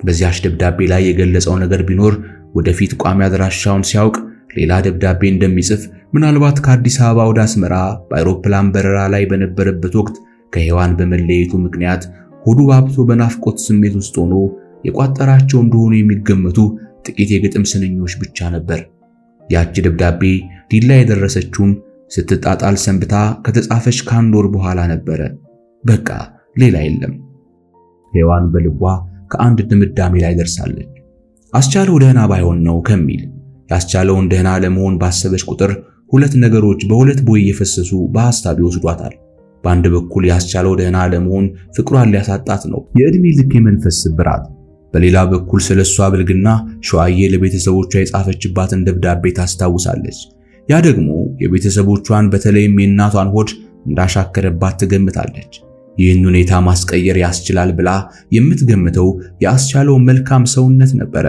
በዚያች ደብዳቤ ላይ የገለጸው ነገር ቢኖር ወደፊት ቋሚ አድራሻውን ሲያውቅ ሌላ ደብዳቤ እንደሚጽፍ፣ ምናልባት ከአዲስ አበባ ወደ አስመራ በአውሮፕላን በረራ ላይ በነበረበት ወቅት ከሔዋን በመለየቱ ምክንያት ሆዱ ባብቶ በናፍቆት ስሜት ውስጥ ሆኖ የቋጠራቸው እንደሆኑ የሚገመቱ ጥቂት የግጥም ስንኞች ብቻ ነበር። ያቺ ደብዳቤ ዲላ የደረሰችውም ስትጣጣል ሰንብታ ከተጻፈች ከአንድ ወር በኋላ ነበረ። በቃ ሌላ የለም። ሔዋን በልቧ ከአንድ ድምዳሜ ላይ ደርሳለች። አስቻለው ደህና ባይሆን ነው ከሚል ያስቻለውን ደህና ለመሆን ባሰበች ቁጥር ሁለት ነገሮች በሁለት ቦይ እየፈሰሱ በሐሳብ ይወስዷታል። በአንድ በኩል ያስቻለው ደህና ለመሆን ፍቅሯን ሊያሳጣት ነው፣ የዕድሜ ልክ የመንፈስ ስብራት። በሌላ በኩል ስለሷ ብልግና ሸዋዬ ለቤተሰቦቿ የጻፈችባትን ደብዳቤ ታስታውሳለች። ያ ደግሞ የቤተሰቦቿን በተለይም የእናቷን ሆድ እንዳሻከረባት ትገምታለች። ይህን ሁኔታ ማስቀየር ያስችላል ብላ የምትገምተው የአስቻለው መልካም ሰውነት ነበረ።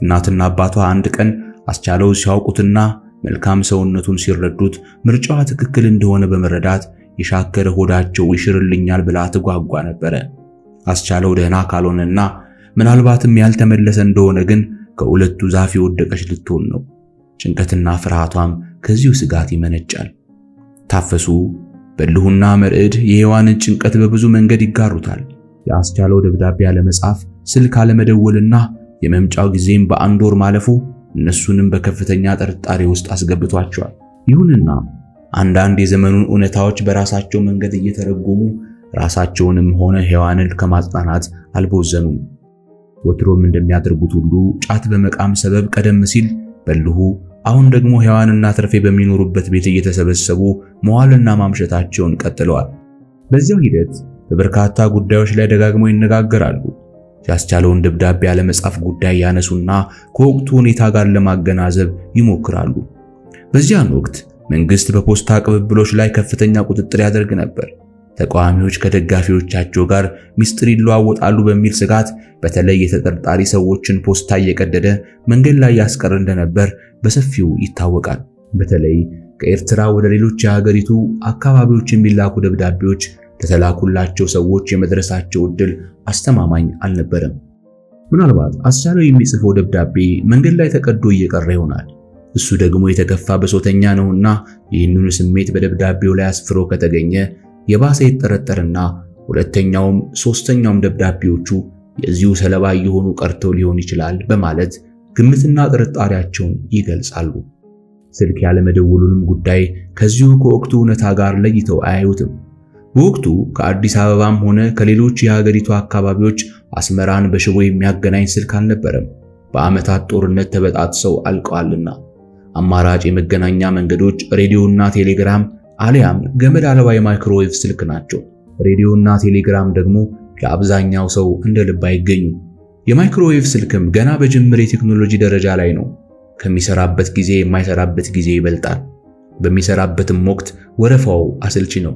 እናትና አባቷ አንድ ቀን አስቻለው ሲያውቁትና መልካም ሰውነቱን ሲረዱት ምርጫዋ ትክክል እንደሆነ በመረዳት የሻከረ ሆዳቸው ይሽርልኛል ብላ ትጓጓ ነበረ። አስቻለው ደህና ካልሆነና ምናልባትም ያልተመለሰ እንደሆነ ግን ከሁለቱ ዛፍ የወደቀች ልትሆን ነው። ጭንቀትና ፍርሃቷም ከዚሁ ስጋት ይመነጫል። ታፈሱ፣ በልሁና መርዕድ የሔዋንን ጭንቀት በብዙ መንገድ ይጋሩታል። የአስቻለው ደብዳቤ አለመጻፍ፣ ስልክ አለመደወልና የመምጫው ጊዜም በአንድ ወር ማለፉ እነሱንም በከፍተኛ ጥርጣሬ ውስጥ አስገብቷቸዋል። ይሁንና አንዳንድ የዘመኑን እውነታዎች በራሳቸው መንገድ እየተረጎሙ ራሳቸውንም ሆነ ሔዋንን ከማጽናናት አልቦዘኑም። ወትሮም እንደሚያደርጉት ሁሉ ጫት በመቃም ሰበብ ቀደም ሲል በልሁ፣ አሁን ደግሞ ሔዋንና ትርፌ በሚኖሩበት ቤት እየተሰበሰቡ መዋልና ማምሸታቸውን ቀጥለዋል። በዚያው ሂደት በበርካታ ጉዳዮች ላይ ደጋግመው ይነጋገራሉ። ያስቻለውን ደብዳቤ ያለመጻፍ ጉዳይ ያነሱና ከወቅቱ ሁኔታ ጋር ለማገናዘብ ይሞክራሉ። በዚያን ወቅት መንግስት በፖስታ ቅብብሎች ላይ ከፍተኛ ቁጥጥር ያደርግ ነበር። ተቃዋሚዎች ከደጋፊዎቻቸው ጋር ሚስጥር ይለዋወጣሉ በሚል ስጋት በተለይ የተጠርጣሪ ሰዎችን ፖስታ እየቀደደ መንገድ ላይ ያስቀር እንደነበር በሰፊው ይታወቃል። በተለይ ከኤርትራ ወደ ሌሎች የሀገሪቱ አካባቢዎች የሚላኩ ደብዳቤዎች ለተላኩላቸው ሰዎች የመድረሳቸው ዕድል አስተማማኝ አልነበረም። ምናልባት አስቻለው የሚጽፈው ደብዳቤ መንገድ ላይ ተቀዶ እየቀረ ይሆናል። እሱ ደግሞ የተከፋ ብሶተኛ ነውና ይህንኑ ስሜት በደብዳቤው ላይ አስፍሮ ከተገኘ የባሰ ይጠረጠርና ሁለተኛውም ሶስተኛውም ደብዳቤዎቹ የዚሁ ሰለባ እየሆኑ ቀርተው ሊሆን ይችላል በማለት ግምትና ጥርጣሬያቸውን ይገልጻሉ። ስልክ ያለመደወሉንም ጉዳይ ከዚሁ ከወቅቱ እውነታ ጋር ለይተው አያዩትም። በወቅቱ ከአዲስ አበባም ሆነ ከሌሎች የሀገሪቱ አካባቢዎች አስመራን በሽቦ የሚያገናኝ ስልክ አልነበረም። በዓመታት ጦርነት ተበጣጥሰው አልቀዋልና አማራጭ የመገናኛ መንገዶች ሬዲዮና ቴሌግራም አሊያም ገመድ አልባ የማይክሮዌቭ ስልክ ናቸው። ሬዲዮና ቴሌግራም ደግሞ ለአብዛኛው ሰው እንደ ልብ አይገኙም። የማይክሮዌቭ ስልክም ገና በጅምር የቴክኖሎጂ ደረጃ ላይ ነው። ከሚሰራበት ጊዜ የማይሰራበት ጊዜ ይበልጣል። በሚሰራበትም ወቅት ወረፋው አሰልቺ ነው።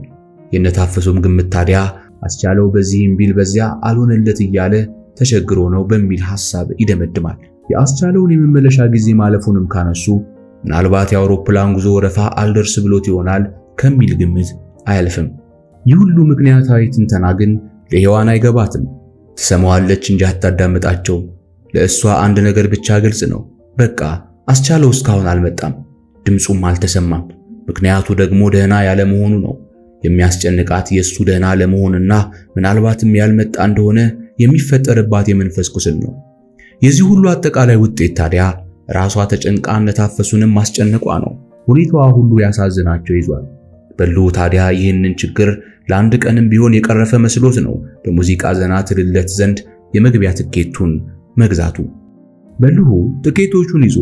የነታፈሱም ግምት ታዲያ አስቻለው በዚህም ቢል በዚያ አልሆነለት እያለ ተቸግሮ ነው በሚል ሐሳብ ይደመድማል። የአስቻለውን የመመለሻ ጊዜ ማለፉንም ካነሱ ምናልባት የአውሮፕላን ጉዞ ወረፋ አልደርስ ብሎት ይሆናል ከሚል ግምት አያልፍም። ይህ ሁሉ ምክንያታዊ ትንተና ግን ለሔዋን አይገባትም። ትሰማዋለች እንጂ አታዳምጣቸውም። ለእሷ አንድ ነገር ብቻ ግልጽ ነው። በቃ አስቻለው እስካሁን አልመጣም፣ ድምፁም አልተሰማም። ምክንያቱ ደግሞ ደህና ያለ መሆኑ ነው። የሚያስጨንቃት የሱ ደህና ለመሆንና ምናልባትም ያልመጣ እንደሆነ የሚፈጠርባት የመንፈስ ቁስል ነው። የዚህ ሁሉ አጠቃላይ ውጤት ታዲያ ራሷ ተጨንቃ እንደታፈሱንም ማስጨነቋ ነው። ሁኔታዋ ሁሉ ያሳዝናቸው ይዟል። በልሁ ታዲያ ይህንን ችግር ለአንድ ቀንም ቢሆን የቀረፈ መስሎት ነው በሙዚቃ ዘና ትልለት ዘንድ የመግቢያ ትኬቱን መግዛቱ። በልሁ ትኬቶቹን ይዞ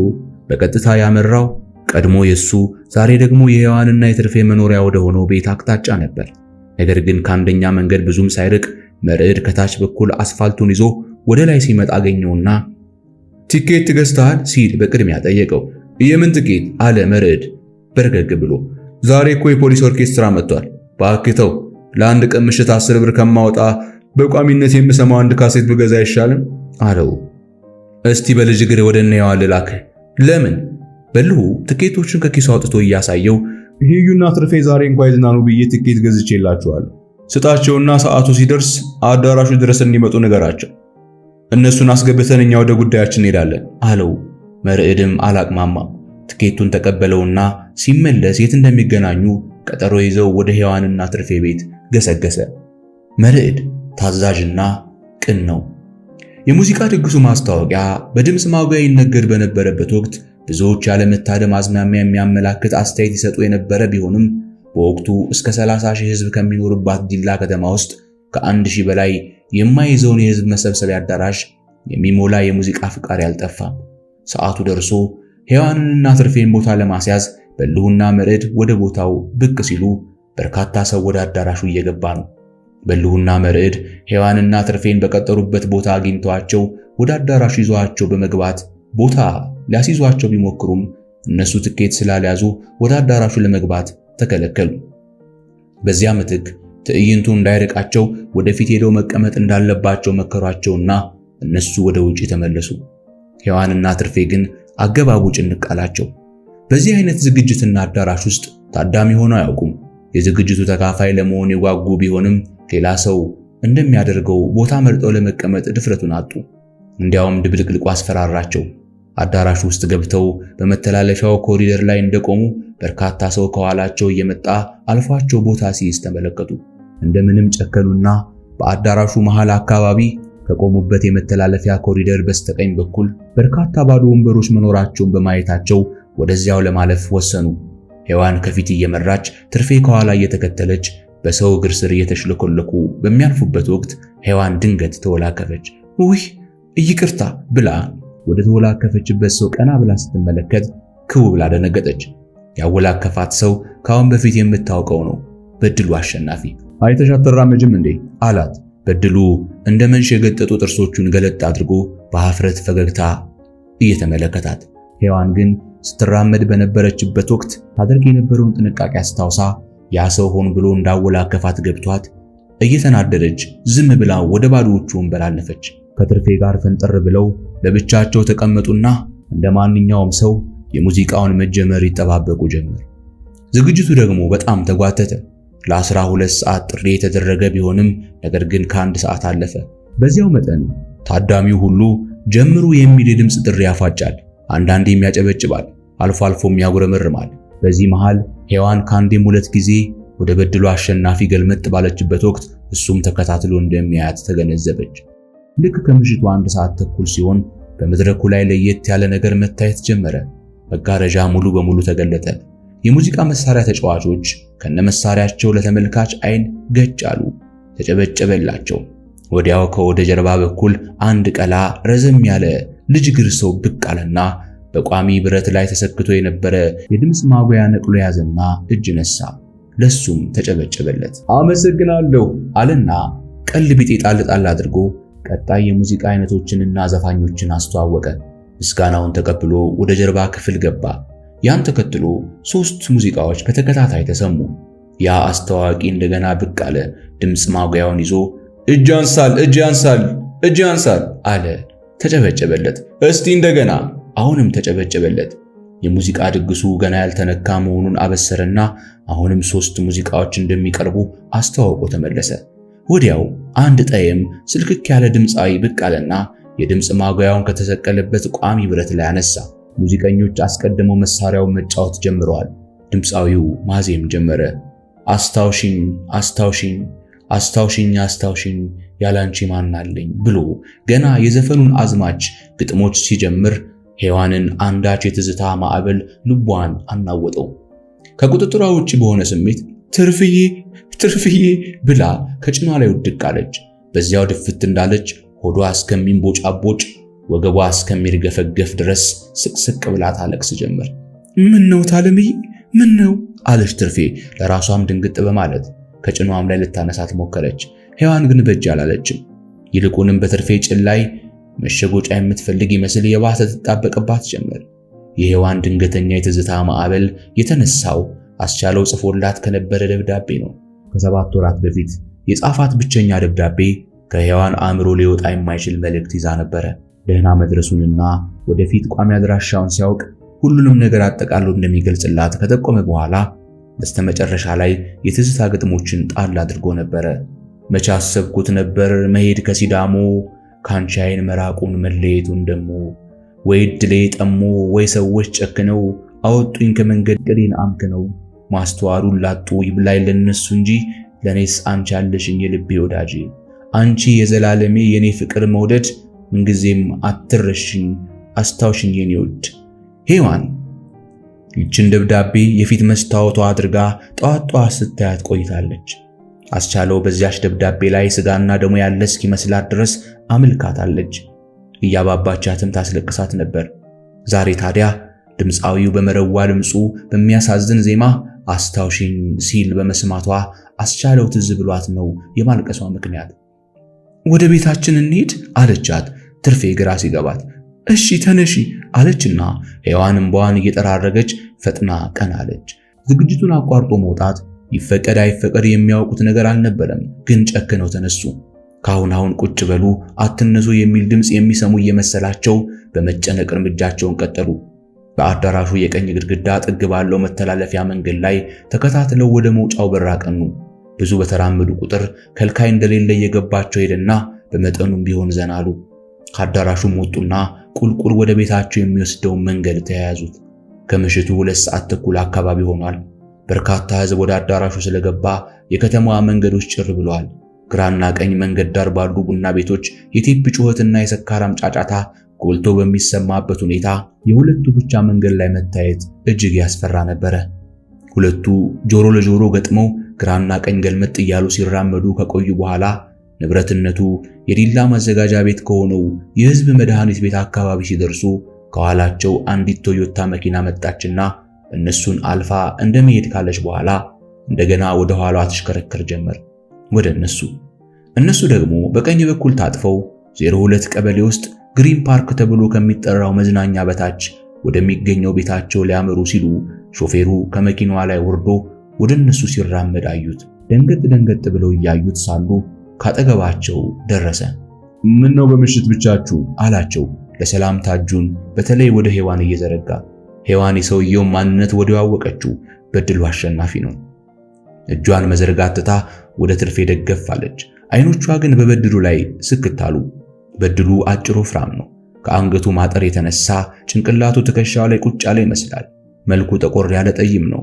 በቀጥታ ያመራው ቀድሞ የሱ ዛሬ ደግሞ የሔዋንና የትርፌ መኖሪያ ወደ ሆነው ቤት አቅጣጫ ነበር። ነገር ግን ከአንደኛ መንገድ ብዙም ሳይርቅ መርዕድ ከታች በኩል አስፋልቱን ይዞ ወደ ላይ ሲመጣ አገኘውና ቲኬት ገዝተሃል ሲል በቅድሚያ ጠየቀው። የምን ትኬት አለ መርዕድ በርገግ ብሎ። ዛሬ እኮ የፖሊስ ኦርኬስትራ መጥቷል፣ ባክተው ለአንድ ቀን ምሽት 10 ብር ከማወጣ በቋሚነት የምሰማው አንድ ካሴት ብገዛ አይሻልም አለው። እስቲ በልጅ እግር ወደ እነ ሔዋን ልላክ። ለምን? በልሁ ትኬቶቹን ከኪሱ አውጥቶ እያሳየው ሂዩና ትርፌ ዛሬ እንኳን ይዝናኑ ብዬ ትኬት ገዝቼላቸዋለሁ። ስጣቸውና ሰዓቱ ሲደርስ አዳራሹ ድረስ እንዲመጡ ንገራቸው። እነሱን አስገብተን እኛ ወደ ጉዳያችን እንሄዳለን አለው። መርዕድም አላቅማማም። ትኬቱን ተቀበለውና ሲመለስ የት እንደሚገናኙ ቀጠሮ ይዘው ወደ ሔዋንና ትርፌ ቤት ገሰገሰ። መርዕድ ታዛዥና ቅን ነው። የሙዚቃ ድግሱ ማስታወቂያ በድምጽ ማጉያ ይነገር በነበረበት ወቅት ብዙዎች ያለመታደም አዝማሚያ የሚያመላክት አስተያየት ይሰጡ የነበረ ቢሆንም በወቅቱ እስከ 30 ሺህ ሕዝብ ከሚኖርባት ዲላ ከተማ ውስጥ ከ1000 በላይ የማይዘውን የሕዝብ መሰብሰቢያ አዳራሽ የሚሞላ የሙዚቃ ፍቃሪ አልጠፋም። ሰዓቱ ደርሶ ሔዋንንና ትርፌን ቦታ ለማስያዝ በልሁና መርዕድ ወደ ቦታው ብቅ ሲሉ በርካታ ሰው ወደ አዳራሹ እየገባ ነው። በልሁና መርዕድ ሔዋንና ትርፌን በቀጠሩበት ቦታ አግኝተዋቸው ወደ አዳራሹ ይዘዋቸው በመግባት ቦታ ሊያስይዟቸው ቢሞክሩም እነሱ ትኬት ስላልያዙ ወደ አዳራሹ ለመግባት ተከለከሉ። በዚያ ምትክ ትዕይንቱ እንዳይርቃቸው ወደፊት ሄደው መቀመጥ እንዳለባቸው መከሯቸውና እነሱ ወደ ውጪ ተመለሱ። ሔዋንና ትርፌ ግን አገባቡ ጭንቅ አላቸው። በዚህ አይነት ዝግጅትና አዳራሽ ውስጥ ታዳሚ ሆነው አያውቁም። የዝግጅቱ ተካፋይ ለመሆን የጓጉ ቢሆንም ሌላ ሰው እንደሚያደርገው ቦታ መርጠው ለመቀመጥ ድፍረቱን አጡ። እንዲያውም ድብልቅልቁ አስፈራራቸው። አዳራሹ ውስጥ ገብተው በመተላለፊያው ኮሪደር ላይ እንደቆሙ በርካታ ሰው ከኋላቸው እየመጣ አልፏቸው ቦታ ሲይዝ ተመለከቱ። እንደምንም ጨከኑና በአዳራሹ መሃል አካባቢ ከቆሙበት የመተላለፊያ ኮሪደር በስተቀኝ በኩል በርካታ ባዶ ወንበሮች መኖራቸውን በማየታቸው ወደዚያው ለማለፍ ወሰኑ። ሔዋን ከፊት እየመራች ትርፌ ከኋላ እየተከተለች በሰው እግር ስር እየተሽለኮለኩ በሚያልፉበት ወቅት ሔዋን ድንገት ተወላከፈች። ውይ ይቅርታ ብላ ወደ ተወላከፈችበት ሰው ቀና ብላ ስትመለከት ክው ብላ ደነገጠች። ያወላከፋት ሰው ካሁን በፊት የምታውቀው ነው፣ በድሉ አሸናፊ። አይተሽ አትራመጅም እንዴ አላት። በድሉ እንደ መንሽ የገጠጡ ጥርሶቹን ገለጥ አድርጎ በሐፍረት ፈገግታ እየተመለከታት፣ ሔዋን ግን ስትራመድ በነበረችበት ወቅት ታደርግ የነበረውን ጥንቃቄ አስታውሳ ያ ሰው ሆን ብሎ እንዳወላከፋት ገብቷት እየተናደደች ዝም ብላ ወደ ባዶዎቹ ወንበር አለፈች። ከትርፌ ጋር ፈንጠር ብለው ለብቻቸው ተቀመጡና እንደ ማንኛውም ሰው የሙዚቃውን መጀመር ይጠባበቁ ጀመር። ዝግጅቱ ደግሞ በጣም ተጓተተ። ለ12 ሰዓት ጥሪ የተደረገ ቢሆንም ነገር ግን ከ1 ሰዓት አለፈ። በዚያው መጠን ታዳሚው ሁሉ ጀምሩ የሚል የድምፅ ጥሪ ያፋጫል፣ አንዳንዴም ያጨበጭባል፣ አልፎ አልፎም ያጉረመርማል። በዚህ መሃል ሔዋን ከአንዴም 2 ጊዜ ወደ በድሉ አሸናፊ ገልመጥ ባለችበት ወቅት እሱም ተከታትሎ እንደሚያያት ተገነዘበች። ልክ ከምሽቱ 1 ሰዓት ተኩል ሲሆን በመድረኩ ላይ ለየት ያለ ነገር መታየት ጀመረ። መጋረጃ ሙሉ በሙሉ ተገለጠ። የሙዚቃ መሳሪያ ተጫዋቾች ከነመሳሪያቸው ለተመልካች አይን ገጭ አሉ። ተጨበጨበላቸው። ወዲያው ከወደ ጀርባ በኩል አንድ ቀላ ረዘም ያለ ልጅ እግር ሰው ብቅ አለና በቋሚ ብረት ላይ ተሰክቶ የነበረ የድምፅ ማጉያ ነቅሎ ያዘና እጅ ነሳ። ለሱም ተጨበጨበለት። አመሰግናለሁ አለና ቀል ቢጤ ጣል ጣል አድርጎ ቀጣይ የሙዚቃ አይነቶችንና ዘፋኞችን አስተዋወቀ። ምስጋናውን ተቀብሎ ወደ ጀርባ ክፍል ገባ። ያን ተከትሎ 3 ሙዚቃዎች በተከታታይ ተሰሙ። ያ አስተዋዋቂ እንደገና ብቅ አለ። ድምፅ ማጉያውን ይዞ እጅ ያንሳል፣ እጅ ያንሳል፣ እጅ ያንሳል አለ። ተጨበጨበለት። እስቲ እንደገና። አሁንም ተጨበጨበለት። የሙዚቃ ድግሱ ገና ያልተነካ መሆኑን አበሰረና አሁንም 3 ሙዚቃዎች እንደሚቀርቡ አስተዋውቆ ተመለሰ። ወዲያው አንድ ጠየም ስልክክ ያለ ድምፃዊ ብቅ አለና የድምፅ ማጉያውን ከተሰቀለበት ቋሚ ብረት ላይ አነሳ። ሙዚቀኞች አስቀድመው መሳሪያውን መጫወት ጀምረዋል። ድምፃዊው ማዜም ጀመረ። አስታውሽኝ አስታውሽኝ አስታውሽኝ አስታውሽኝ ያላንቺ ማናለኝ ብሎ ገና የዘፈኑን አዝማች ግጥሞች ሲጀምር ሔዋንን አንዳች የትዝታ ማዕበል ልቧን አናወጠው። ከቁጥጥሯ ውጪ በሆነ ስሜት ትርፍዬ ትርፍዬ ብላ ከጭኗ ላይ ውድቅ አለች። በዚያው ድፍት እንዳለች ሆዷ እስከሚንቦጫቦጭ ወገቧ እስከሚርገፈገፍ ድረስ ስቅስቅ ብላ ታለቅስ ጀመር። ምን ነው ታለምዬ ምን ነው አለች ትርፌ ለራሷም ድንግጥ በማለት ከጭኗም ላይ ልታነሳት ሞከረች። ሔዋን ግን በእጅ አላለችም። ይልቁንም በትርፌ ጭን ላይ መሸጎጫ የምትፈልግ ይመስል የባሰ ትጣበቅባት ጀመር። የሔዋን ድንገተኛ የትዝታ ማዕበል የተነሳው አስቻለው ጽፎላት ከነበረ ደብዳቤ ነው። ከ7 ወራት በፊት የጻፋት ብቸኛ ደብዳቤ ከሔዋን አእምሮ ሊወጣ የማይችል መልእክት ይዛ ነበረ። ደህና መድረሱንና ወደፊት ቋሚ አድራሻውን ሲያውቅ ሁሉንም ነገር አጠቃሎ እንደሚገልጽላት ከጠቆመ በኋላ በስተመጨረሻ ላይ የትዝታ ግጥሞችን ጣል አድርጎ ነበረ። መቼ አሰብኩት ነበር መሄድ ከሲዳሞ ካንቺ አይን መራቁን መለየቱን ደሞ ወይ ድሌ ጠሞ ወይ ሰዎች ጨክነው አወጡኝ ከመንገድ ቅዴን አምክነው ማስተዋሉን ላጡ ይብላይ ለነሱ እንጂ ለኔስ አንቺ አለሽኝ የልቤ ወዳጄ አንቺ የዘላለሜ የኔ ፍቅር መውደድ ምንጊዜም አትረሽኝ አስታውሽኝ የኔ ውድ። ሔዋን ይህችን ደብዳቤ የፊት መስታወቷ አድርጋ ጧጧ ስታያት ቆይታለች። አስቻለው በዚያች ደብዳቤ ላይ ስጋና ደሞ ያለ እስኪመስላት ድረስ አመልካታለች። እያባባቻትም ታስለቅሳት ነበር። ዛሬ ታዲያ ድምፃዊው በመረዋ ድምፁ በሚያሳዝን ዜማ አስታውሽኝ ሲል በመስማቷ አስቻለው ትዝ ብሏት ነው የማልቀሷ ምክንያት። ወደ ቤታችን እንሂድ አለቻት ትርፌ ግራ ሲገባት። እሺ ተነሺ አለችና ሔዋን እንባዋን እየጠራረገች ፈጥና ቀና አለች። ዝግጅቱን አቋርጦ መውጣት ይፈቀድ አይፈቀድ የሚያውቁት ነገር አልነበረም፣ ግን ጨክነው ተነሱ። ካሁን ቁጭ በሉ አትነሱ የሚል ድምፅ የሚሰሙ እየመሰላቸው በመጨነቅ እርምጃቸውን ቀጠሉ። በአዳራሹ የቀኝ ግድግዳ ጥግ ባለው መተላለፊያ መንገድ ላይ ተከታትለው ወደ መውጫው በር አቀኑ። ብዙ በተራመዱ ቁጥር ከልካይ እንደሌለ የገባቸው ሄደና በመጠኑም ቢሆን ዘናሉ። ከአዳራሹም ወጡና ቁልቁል ወደ ቤታቸው የሚወስደውን መንገድ ተያያዙት። ከምሽቱ 2 ሰዓት ተኩል አካባቢ ሆኗል። በርካታ ሕዝብ ወደ አዳራሹ ስለገባ የከተማዋ መንገዶች ጭር ብለዋል። ግራና ቀኝ መንገድ ዳር ባሉ ቡና ቤቶች የቴፕ ጩኸትና የሰካራም ጫጫታ ጎልቶ በሚሰማበት ሁኔታ የሁለቱ ብቻ መንገድ ላይ መታየት እጅግ ያስፈራ ነበረ። ሁለቱ ጆሮ ለጆሮ ገጥመው ግራና ቀኝ ገልመጥ እያሉ ሲራመዱ ከቆዩ በኋላ ንብረትነቱ የዲላ ማዘጋጃ ቤት ከሆነው የሕዝብ መድኃኒት ቤት አካባቢ ሲደርሱ ከኋላቸው አንዲት ቶዮታ መኪና መጣችና እነሱን አልፋ እንደመሄድ ካለች በኋላ እንደገና ወደ ኋላዋ ተሽከረከር ጀመር። ወደ እነሱ ደግሞ በቀኝ በኩል ታጥፈው 02 ቀበሌ ውስጥ ግሪን ፓርክ ተብሎ ከሚጠራው መዝናኛ በታች ወደሚገኘው ቤታቸው ሊያመሩ ሲሉ ሾፌሩ ከመኪናዋ ላይ ወርዶ ወደ እነሱ ሲራመድ አዩት። ደንገጥ ብለው እያዩት ሳሉ ካጠገባቸው ደረሰ። ምን ነው በምሽት ብቻችሁ አላቸው ለሰላምታ እጁን በተለይ ወደ ሔዋን እየዘረጋ። ሔዋን የሰውየውን ማንነት ወዲያው አወቀችው። በድሉ አሸናፊ ነው። እጇን መዘርጋት ትታ ወደ ትርፌ ደገፍ አለች። አይኖቿ ግን በበድሉ ላይ ስክት አሉ። በድሉ አጭር ወፍራም ነው። ከአንገቱ ማጠር የተነሳ ጭንቅላቱ ትከሻው ላይ ቁጭ ያለ ይመስላል። መልኩ ጠቆር ያለ ጠይም ነው።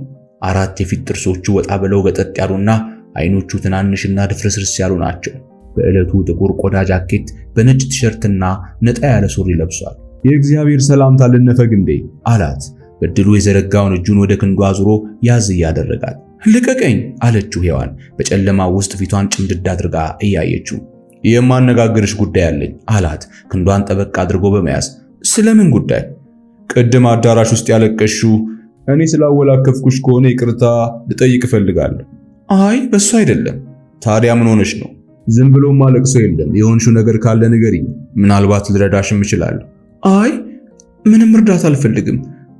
4 የፊት ጥርሶቹ ወጣ ብለው ገጠጥ ያሉና አይኖቹ ትናንሽና ድፍርስርስ ያሉ ናቸው። በዕለቱ ጥቁር ቆዳ ጃኬት በነጭ ቲሸርትና ነጣ ያለ ሱሪ ለብሷል። የእግዚአብሔር ሰላምታ ልነፈግ እንዴ አላት። በድሉ የዘረጋውን እጁን ወደ ክንዱ አዙሮ ያዝ ያደረጋት። ልቀቀኝ አለችው ሔዋን በጨለማው ውስጥ ፊቷን ጭምድድ አድርጋ እያየችው። የማነጋግርሽ ጉዳይ አለኝ አላት ክንዷን ጠበቅ አድርጎ በመያዝ። ስለምን ጉዳይ? ቅድም አዳራሽ ውስጥ ያለቀሽው እኔ ስላወላከፍኩሽ ከሆነ ይቅርታ ልጠይቅ እፈልጋለሁ። አይ በሱ አይደለም። ታዲያ ምን ሆነሽ ነው? ዝም ብሎ ማለቅሶ የለም። የሆንሽው ነገር ካለ ንገሪኝ፣ ምናልባት ልረዳሽም እችላለሁ። አይ ምንም እርዳታ አልፈልግም፣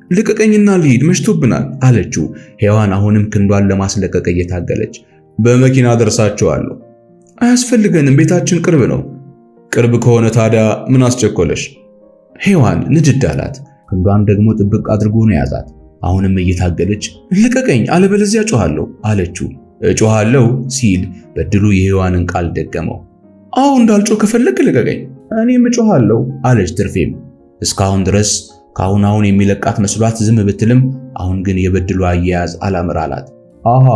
ልቀቀኝና ልሂድ፣ መሽቶብናል አለችው ሔዋን አሁንም ክንዷን ለማስለቀቅ እየታገለች። በመኪና ደርሳቸዋለሁ። አያስፈልገንም፣ ቤታችን ቅርብ ነው። ቅርብ ከሆነ ታዲያ ምን አስቸኮለሽ? ሔዋን ንድድ አላት። ክንዷን ደግሞ ጥብቅ አድርጎ ነው ያዛት። አሁንም እየታገለች ልቀቀኝ አለበለዚያ ጮሃለሁ አለችው። እጮሃለሁ ሲል በድሉ የሔዋንን ቃል ደገመው። አዎ እንዳልጮህ ከፈለክ ልቀቀኝ፣ እኔም እጮሃለሁ አለች ትርፌም። እስካሁን ድረስ ካሁን የሚለቃት መስሏት ዝም ብትልም አሁን ግን የበድሉ አያያዝ አላምር አላት። አሃ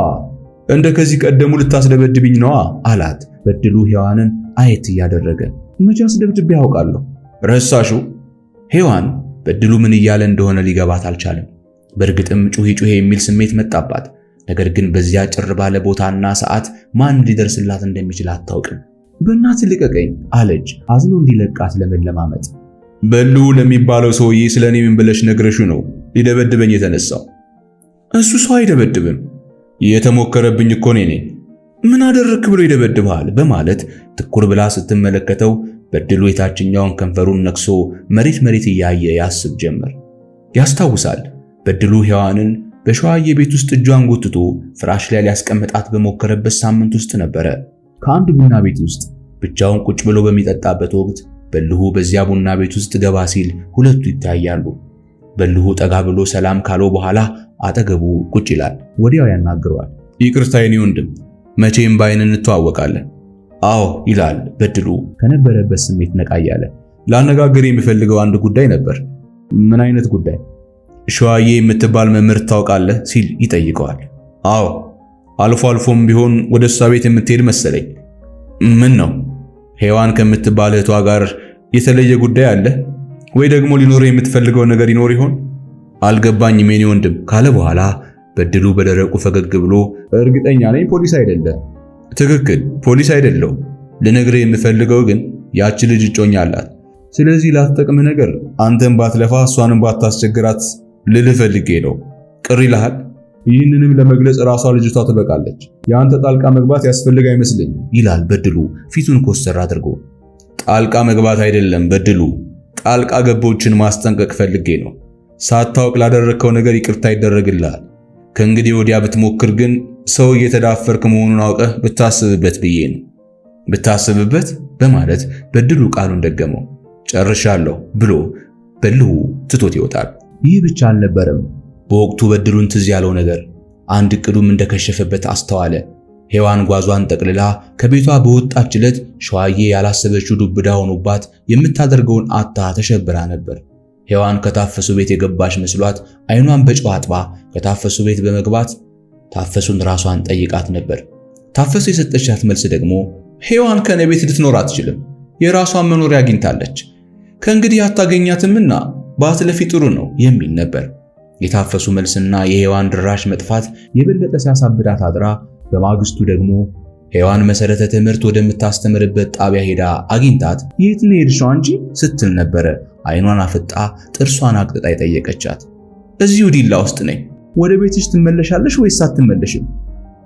እንደ ከዚህ ቀደሙ ልታስደበድብኝ ነዋ አላት በድሉ ሔዋንን አየት እያደረገ። መቼ አስደብድቤ ያውቃለሁ? ረሳሽው? ሔዋን በድሉ ምን እያለ እንደሆነ ሊገባት አልቻለም። በእርግጥም ጩሂ የሚል ስሜት መጣባት። ነገር ግን በዚያ ጭር ባለ ቦታና ሰዓት ማን ሊደርስላት እንደሚችል አታውቅም። በእናት ልቀቀኝ አለች አዝኖ እንዲለቃት ለመለማመጥ። በሉ ለሚባለው ሰውዬ ስለኔ ምን ብለሽ ነግረሹ ነው ሊደበድበኝ የተነሳው? እሱ ሰው አይደበድብም። የተሞከረብኝ እኮ ነኝ። ምን አደረክ ብሎ ይደበድብሃል? በማለት ትኩር ብላ ስትመለከተው በድሉ የታችኛውን ከንፈሩን ነክሶ መሬት እያየ ያስብ ጀመር። ያስታውሳል በድሉ ሔዋንን በሸዋዬ ቤት ውስጥ እጇን ጎትቶ ፍራሽ ላይ ሊያስቀምጣት በሞከረበት ሳምንት ውስጥ ነበረ። ከአንድ ቡና ቤት ውስጥ ብቻውን ቁጭ ብሎ በሚጠጣበት ወቅት በልሁ በዚያ ቡና ቤት ውስጥ ገባ ሲል ሁለቱ ይታያሉ። በልሁ ጠጋ ብሎ ሰላም ካለው በኋላ አጠገቡ ቁጭ ይላል። ወዲያው ያናግረዋል። ይቅርታ የኔ ወንድም፣ መቼም ባይን እንተዋወቃለን። አዎ ይላል በድሉ ከነበረበት ስሜት ነቃ እያለ። ላነጋግር የሚፈልገው አንድ ጉዳይ ነበር። ምን አይነት ጉዳይ? ሸዋዬ የምትባል መምህር ታውቃለህ ሲል ይጠይቀዋል። አዎ አልፎም ቢሆን ወደ እሷ ቤት የምትሄድ መሰለኝ። ምን ነው? ሔዋን ከምትባል እህቷ ጋር የተለየ ጉዳይ አለ ወይ? ደግሞ ሊኖር የምትፈልገው ነገር ይኖር ይሆን? አልገባኝም የኔ ወንድም ካለ በኋላ በድሉ በደረቁ ፈገግ ብሎ እርግጠኛ ነኝ ፖሊስ አይደለ? ትክክል ፖሊስ አይደለው። ልነግርህ የምፈልገው ግን ያቺ ልጅ እጮኛ አላት። ስለዚህ ላትጠቅም ነገር አንተም ባትለፋ እሷንም ባታስቸግራት ልልህ ፈልጌ ነው። ቅር ይልሃል? ይህንንም ለመግለጽ ራሷ ልጅቷ ትበቃለች። የአንተ ጣልቃ መግባት ያስፈልግ አይመስለኝም ይላል በድሉ ፊቱን ኮስተር አድርጎ። ጣልቃ መግባት አይደለም በድሉ፣ ጣልቃ ገቦችን ማስጠንቀቅ ፈልጌ ነው። ሳታውቅ ላደረከው ነገር ይቅርታ ይደረግልሃል። ከእንግዲህ ወዲያ ብትሞክር ግን ሰው እየተዳፈርክ መሆኑን አውቀህ ብታስብበት ብዬ ነው። ብታስብበት በማለት በድሉ ቃሉን ደገመው። ጨርሻለሁ ብሎ በልሁ ትቶት ይወጣል። ይህ ብቻ አልነበረም። በወቅቱ በድሉን ትዝ ያለው ነገር አንድ ዕቅዱም እንደከሸፈበት አስተዋለ። ሔዋን ጓዟን ጠቅልላ ከቤቷ በወጣች ዕለት ሸዋዬ ያላሰበችው ዱብዳ ሆኖባት የምታደርገውን አጣ ተሸብራ ነበር። ሔዋን ከታፈሱ ቤት የገባች መስሏት አይኗን በጨው አጥባ ከታፈሱ ቤት በመግባት ታፈሱን ራሷን ጠይቃት ነበር። ታፈሱ የሰጠቻት መልስ ደግሞ ሔዋን ከኔ ቤት ልትኖር አትችልም፣ የራሷን መኖሪያ አግኝታለች፣ ከእንግዲህ አታገኛትምና ባትለፊ ጥሩ ነው የሚል ነበር። የታፈሱ መልስና የሔዋን ድራሽ መጥፋት የበለጠ ሲያሳብዳት አድራ በማግስቱ ደግሞ ሔዋን መሰረተ ትምህርት ወደምታስተምርበት ጣቢያ ሄዳ አግኝታት የት ነው የሄድሽው አንቺ ስትል ነበረ አይኗን አፍጣ ጥርሷን አቅጥጣ የጠየቀቻት። እዚሁ ዲላ ውስጥ ነኝ። ወደ ቤትሽ ትመለሻለሽ ወይስ አትመለሽም?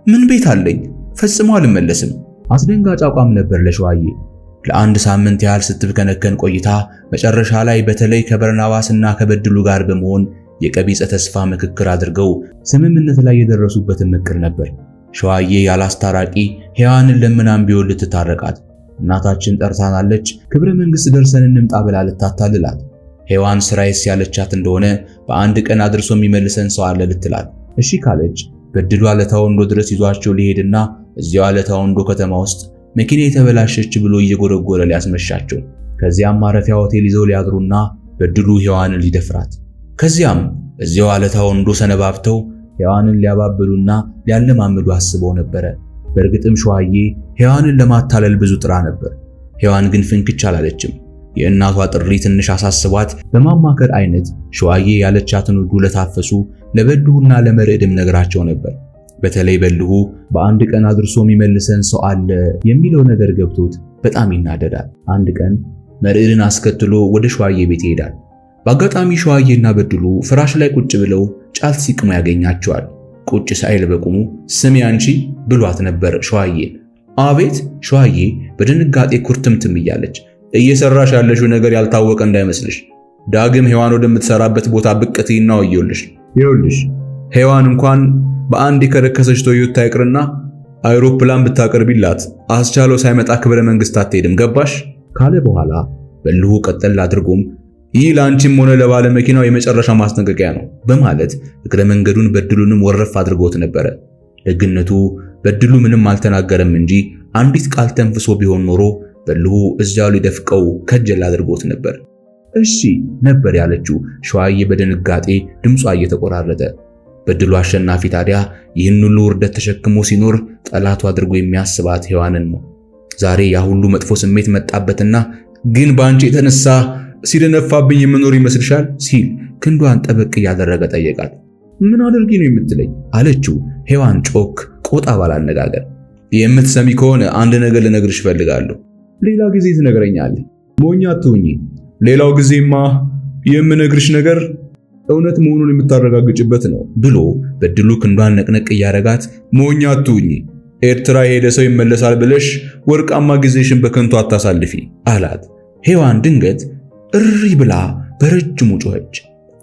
ምን ቤት አለኝ? ፈጽሞ አልመለስም። አስደንጋጭ አቋም ነበር ለሸዋዬ። ለአንድ ሳምንት ያህል ስትብከነከን ቆይታ መጨረሻ ላይ በተለይ ከበርናባስና ከበድሉ ጋር በመሆን የቀቢጸ ተስፋ ምክክር አድርገው ስምምነት ላይ የደረሱበትን ምክር ነበር። ሸዋዬ ያላስታራቂ ሔዋንን ለምናም ቢሆን ልትታረቃት እናታችን ጠርታናለች፣ ክብረ መንግስት ደርሰን እንምጣ ብላ ልታታልላት ሔዋን ስራይስ ያለቻት እንደሆነ በአንድ ቀን አድርሶ የሚመልሰን ሰው አለ ልትላት እሺ ካለች በድሉ አለታ ወንዶ ድረስ ይዟቸው ሊሄድና እዚያው አለታ ወንዶ ከተማ ውስጥ መኪና የተበላሸች ብሎ እየጎረጎረ ሊያስመሻቸው ከዚያም ማረፊያ ሆቴል ይዘው ሊያድሩና በድሉ ሔዋንን ሊደፍራት ከዚያም እዚያው አለታ ወንዶ ሰነባብተው ሔዋንን ሊያባብሉና ሊያለማምዱ አስበው ነበር። በእርግጥም ሸዋዬ ሔዋንን ለማታለል ብዙ ጥራ ነበር። ሔዋን ግን ፍንክች አላለችም። የእናቷ ጥሪ ትንሽ አሳስቧት በማማከር አይነት ሸዋዬ ያለቻትን ሁሉ ለታፈሱ ለበድሁና ለመርዕድም ነግራቸው ነበር። በተለይ በልሁ በአንድ ቀን አድርሶ የሚመልሰን ሰው አለ የሚለው ነገር ገብቶት በጣም ይናደዳል። አንድ ቀን መርዕድን አስከትሎ ወደ ሸዋዬ ቤት ይሄዳል። በአጋጣሚ ሸዋዬና በድሉ ፍራሽ ላይ ቁጭ ብለው ጫት ሲቅሙ ያገኛቸዋል። ቁጭ ሳይል በቁሙ ስሚ አንቺ ብሏት ነበር ሸዋዬን። አቤት። ሸዋዬ በድንጋጤ ኩርትምትም እያለች እየሰራሽ ያለሽው ነገር ያልታወቀ እንዳይመስልሽ ዳግም ሔዋን ወደምትሰራበት ቦታ ብቅትይና ይኸውልሽ ሔዋን እንኳን በአንድ የከረከሰች ቶዮታ ይቅርና አይሮፕላን ብታቀርቢላት አስቻለው ሳይመጣ ክብረ መንግስት አትሄድም ገባሽ ካለ በኋላ በልሁ ቀጠል አድርጎም ይህ ላንቺም ሆነ ለባለ መኪናው የመጨረሻ ማስጠንቀቂያ ነው በማለት እግረ መንገዱን በድሉንም ወረፍ አድርጎት ነበር። ደግነቱ በድሉ ምንም አልተናገረም እንጂ አንዲት ቃል ተንፍሶ ቢሆን ኖሮ በልሁ እዚያው ሊደፍቀው ከጀል አድርጎት ነበር። እሺ ነበር ያለችው ሸዋዬ በድንጋጤ ድምጿ እየተቆራረጠ። በድሉ አሸናፊ ታዲያ ይህን ሁሉ ውርደት ተሸክሞ ሲኖር ጠላቱ አድርጎ የሚያስባት ሔዋንን ነው። ዛሬ ያ ሁሉ መጥፎ ስሜት መጣበትና ግን በአንቺ የተነሳ ሲደነፋብኝ የምኖር ይመስልሻል ሲል ክንዷን ጠበቅ እያደረገ ጠየቃት። ምን አድርጊ ነው የምትለኝ አለችው ሔዋን ጮክ ቆጣ ባለ አነጋገር። የምትሰሚ ከሆነ አንድ ነገር ልነግርሽ ፈልጋለሁ። ሌላ ጊዜ ትነግረኛለህ። ሞኝ አትሁኚ። ሌላው ጊዜማ የምነግርሽ ነገር እውነት መሆኑን የምታረጋግጭበት ነው ብሎ በድሉ ክንዷን ነቅነቅ እያረጋት ሞኝ አትሁኚ፣ ኤርትራ የሄደ ሰው ይመለሳል ብለሽ ወርቃማ ጊዜሽን በከንቱ አታሳልፊ አላት። ሔዋን ድንገት እሪ ብላ በረጅሙ ጮኸች።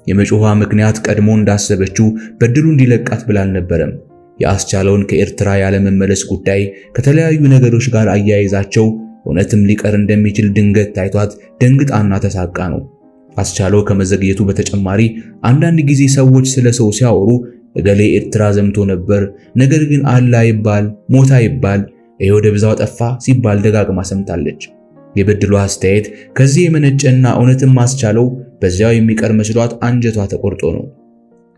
የመጮኋ ምክንያት ቀድሞ እንዳሰበችው በድሉ እንዲለቃት ብላ አልነበረም። የአስቻለውን ከኤርትራ ያለመመለስ ጉዳይ ከተለያዩ ነገሮች ጋር አያይዛቸው እውነትም ሊቀር እንደሚችል ድንገት ታይቷት ደንግጣና ተሳቃ ነው። አስቻለው ከመዘግየቱ በተጨማሪ አንዳንድ ጊዜ ሰዎች ስለ ሰው ሲያወሩ እገሌ ኤርትራ ዘምቶ ነበር፣ ነገር ግን አላ ይባል ሞታ ይባል ይሄው ደብዛው ጠፋ ሲባል ደጋግማ ሰምታለች። የበድሉ አስተያየት ከዚህ የመነጨና እውነትም አስቻለው በዚያው የሚቀር መስሏት አንጀቷ ተቆርጦ ነው።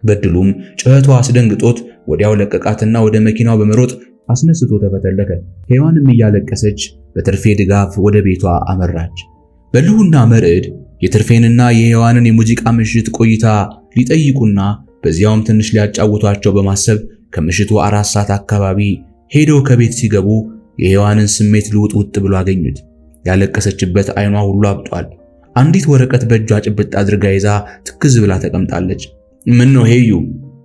በድሉም ጩኸቷ አስደንግጦት ወዲያው ለቀቃትና ወደ መኪናው በመሮጥ አስነስቶ ተፈተለከ። ሔዋንም እያለቀሰች በትርፌ ድጋፍ ወደ ቤቷ አመራች። በልሁና መርዕድ የትርፌንና የሔዋንን የሙዚቃ ምሽት ቆይታ ሊጠይቁና በዚያውም ትንሽ ሊያጫውቷቸው በማሰብ ከምሽቱ 4 ሰዓት አካባቢ ሄደው ከቤት ሲገቡ የሔዋንን ስሜት ልውጥ ብሎ አገኙት። ያለቀሰችበት አይኗ ሁሉ አብጧል። አንዲት ወረቀት በእጇ ጭብጥ አድርጋ ይዛ ትክዝ ብላ ተቀምጣለች። ምን ነው ሄዩ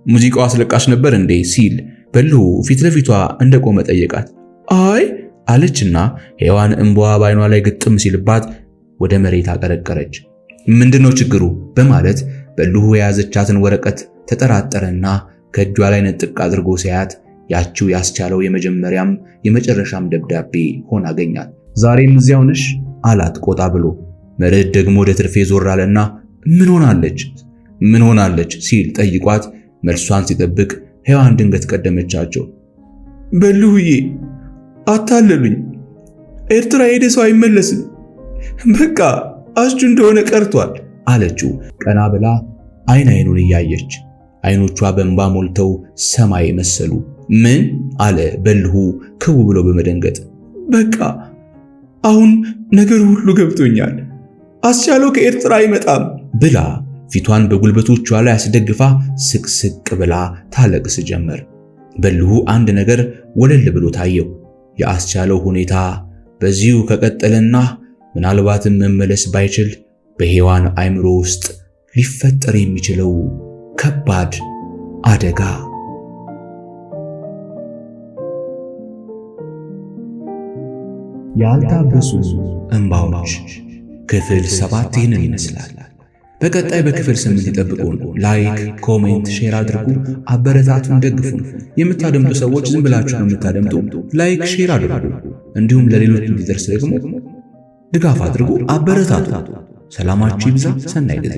ሙዚቃው አስለቃሽ ነበር እንዴ ሲል በልሁ ፊት ለፊቷ እንደቆመ ጠየቃት። አይ አለችና ሔዋን እንባዋ በአይኗ ላይ ግጥም ሲልባት ወደ መሬት አቀረቀረች። ምንድነው ችግሩ በማለት በልሁ የያዘቻትን ወረቀት ተጠራጠረና ከእጇ ላይ ነጥቅ አድርጎ ሲያያት ያቺው ያስቻለው የመጀመሪያም የመጨረሻም ደብዳቤ ሆና አገኛት። ዛሬም እዚያው ነሽ አላት ቆጣ ብሎ። መርዕድ ደግሞ ወደ ትርፌ ዞር አለና ምን ሆናለች ሲል ጠይቋት መልሷን ሲጠብቅ ሔዋን ድንገት ቀደመቻቸው። በልሁዬ አታለሉኝ፣ ኤርትራ ሄደ ሰው አይመለስም፣ በቃ አስጁ እንደሆነ ቀርቷል አለችው ቀና ብላ አይኑን እያየች። አይኖቿ በእንባ ሞልተው ሰማይ መሰሉ። ምን አለ በልሁ ክው ብሎ በመደንገጥ። በቃ አሁን ነገር ሁሉ ገብቶኛል፣ አስቻለው ከኤርትራ አይመጣም ብላ ፊቷን በጉልበቶቿ ላይ አስደግፋ ስቅስቅ ብላ ታለቅስ ጀመር። በልሁ አንድ ነገር ወለል ብሎ ታየው። የአስቻለው ሁኔታ በዚሁ ከቀጠለና ምናልባትም መመለስ ባይችል በሔዋን አይምሮ ውስጥ ሊፈጠር የሚችለው ከባድ አደጋ ያልታበሱ እንባዎች ክፍል 7 ይህንን ይመስላል። በቀጣይ በክፍል 8 ይጠብቁን። ላይክ፣ ኮሜንት፣ ሼር አድርጉ። አበረታቱን፣ ደግፉን። የምታደምጡ ሰዎች ዝም ብላችሁ ነው የምታደምጡ፣ ላይክ ሼር አድርጉ። እንዲሁም ለሌሎች እንዲደርስ ደግሞ ድጋፍ አድርጉ፣ አበረታቱ። ሰላማችሁ ይብዛ። ሰናይ ጊዜ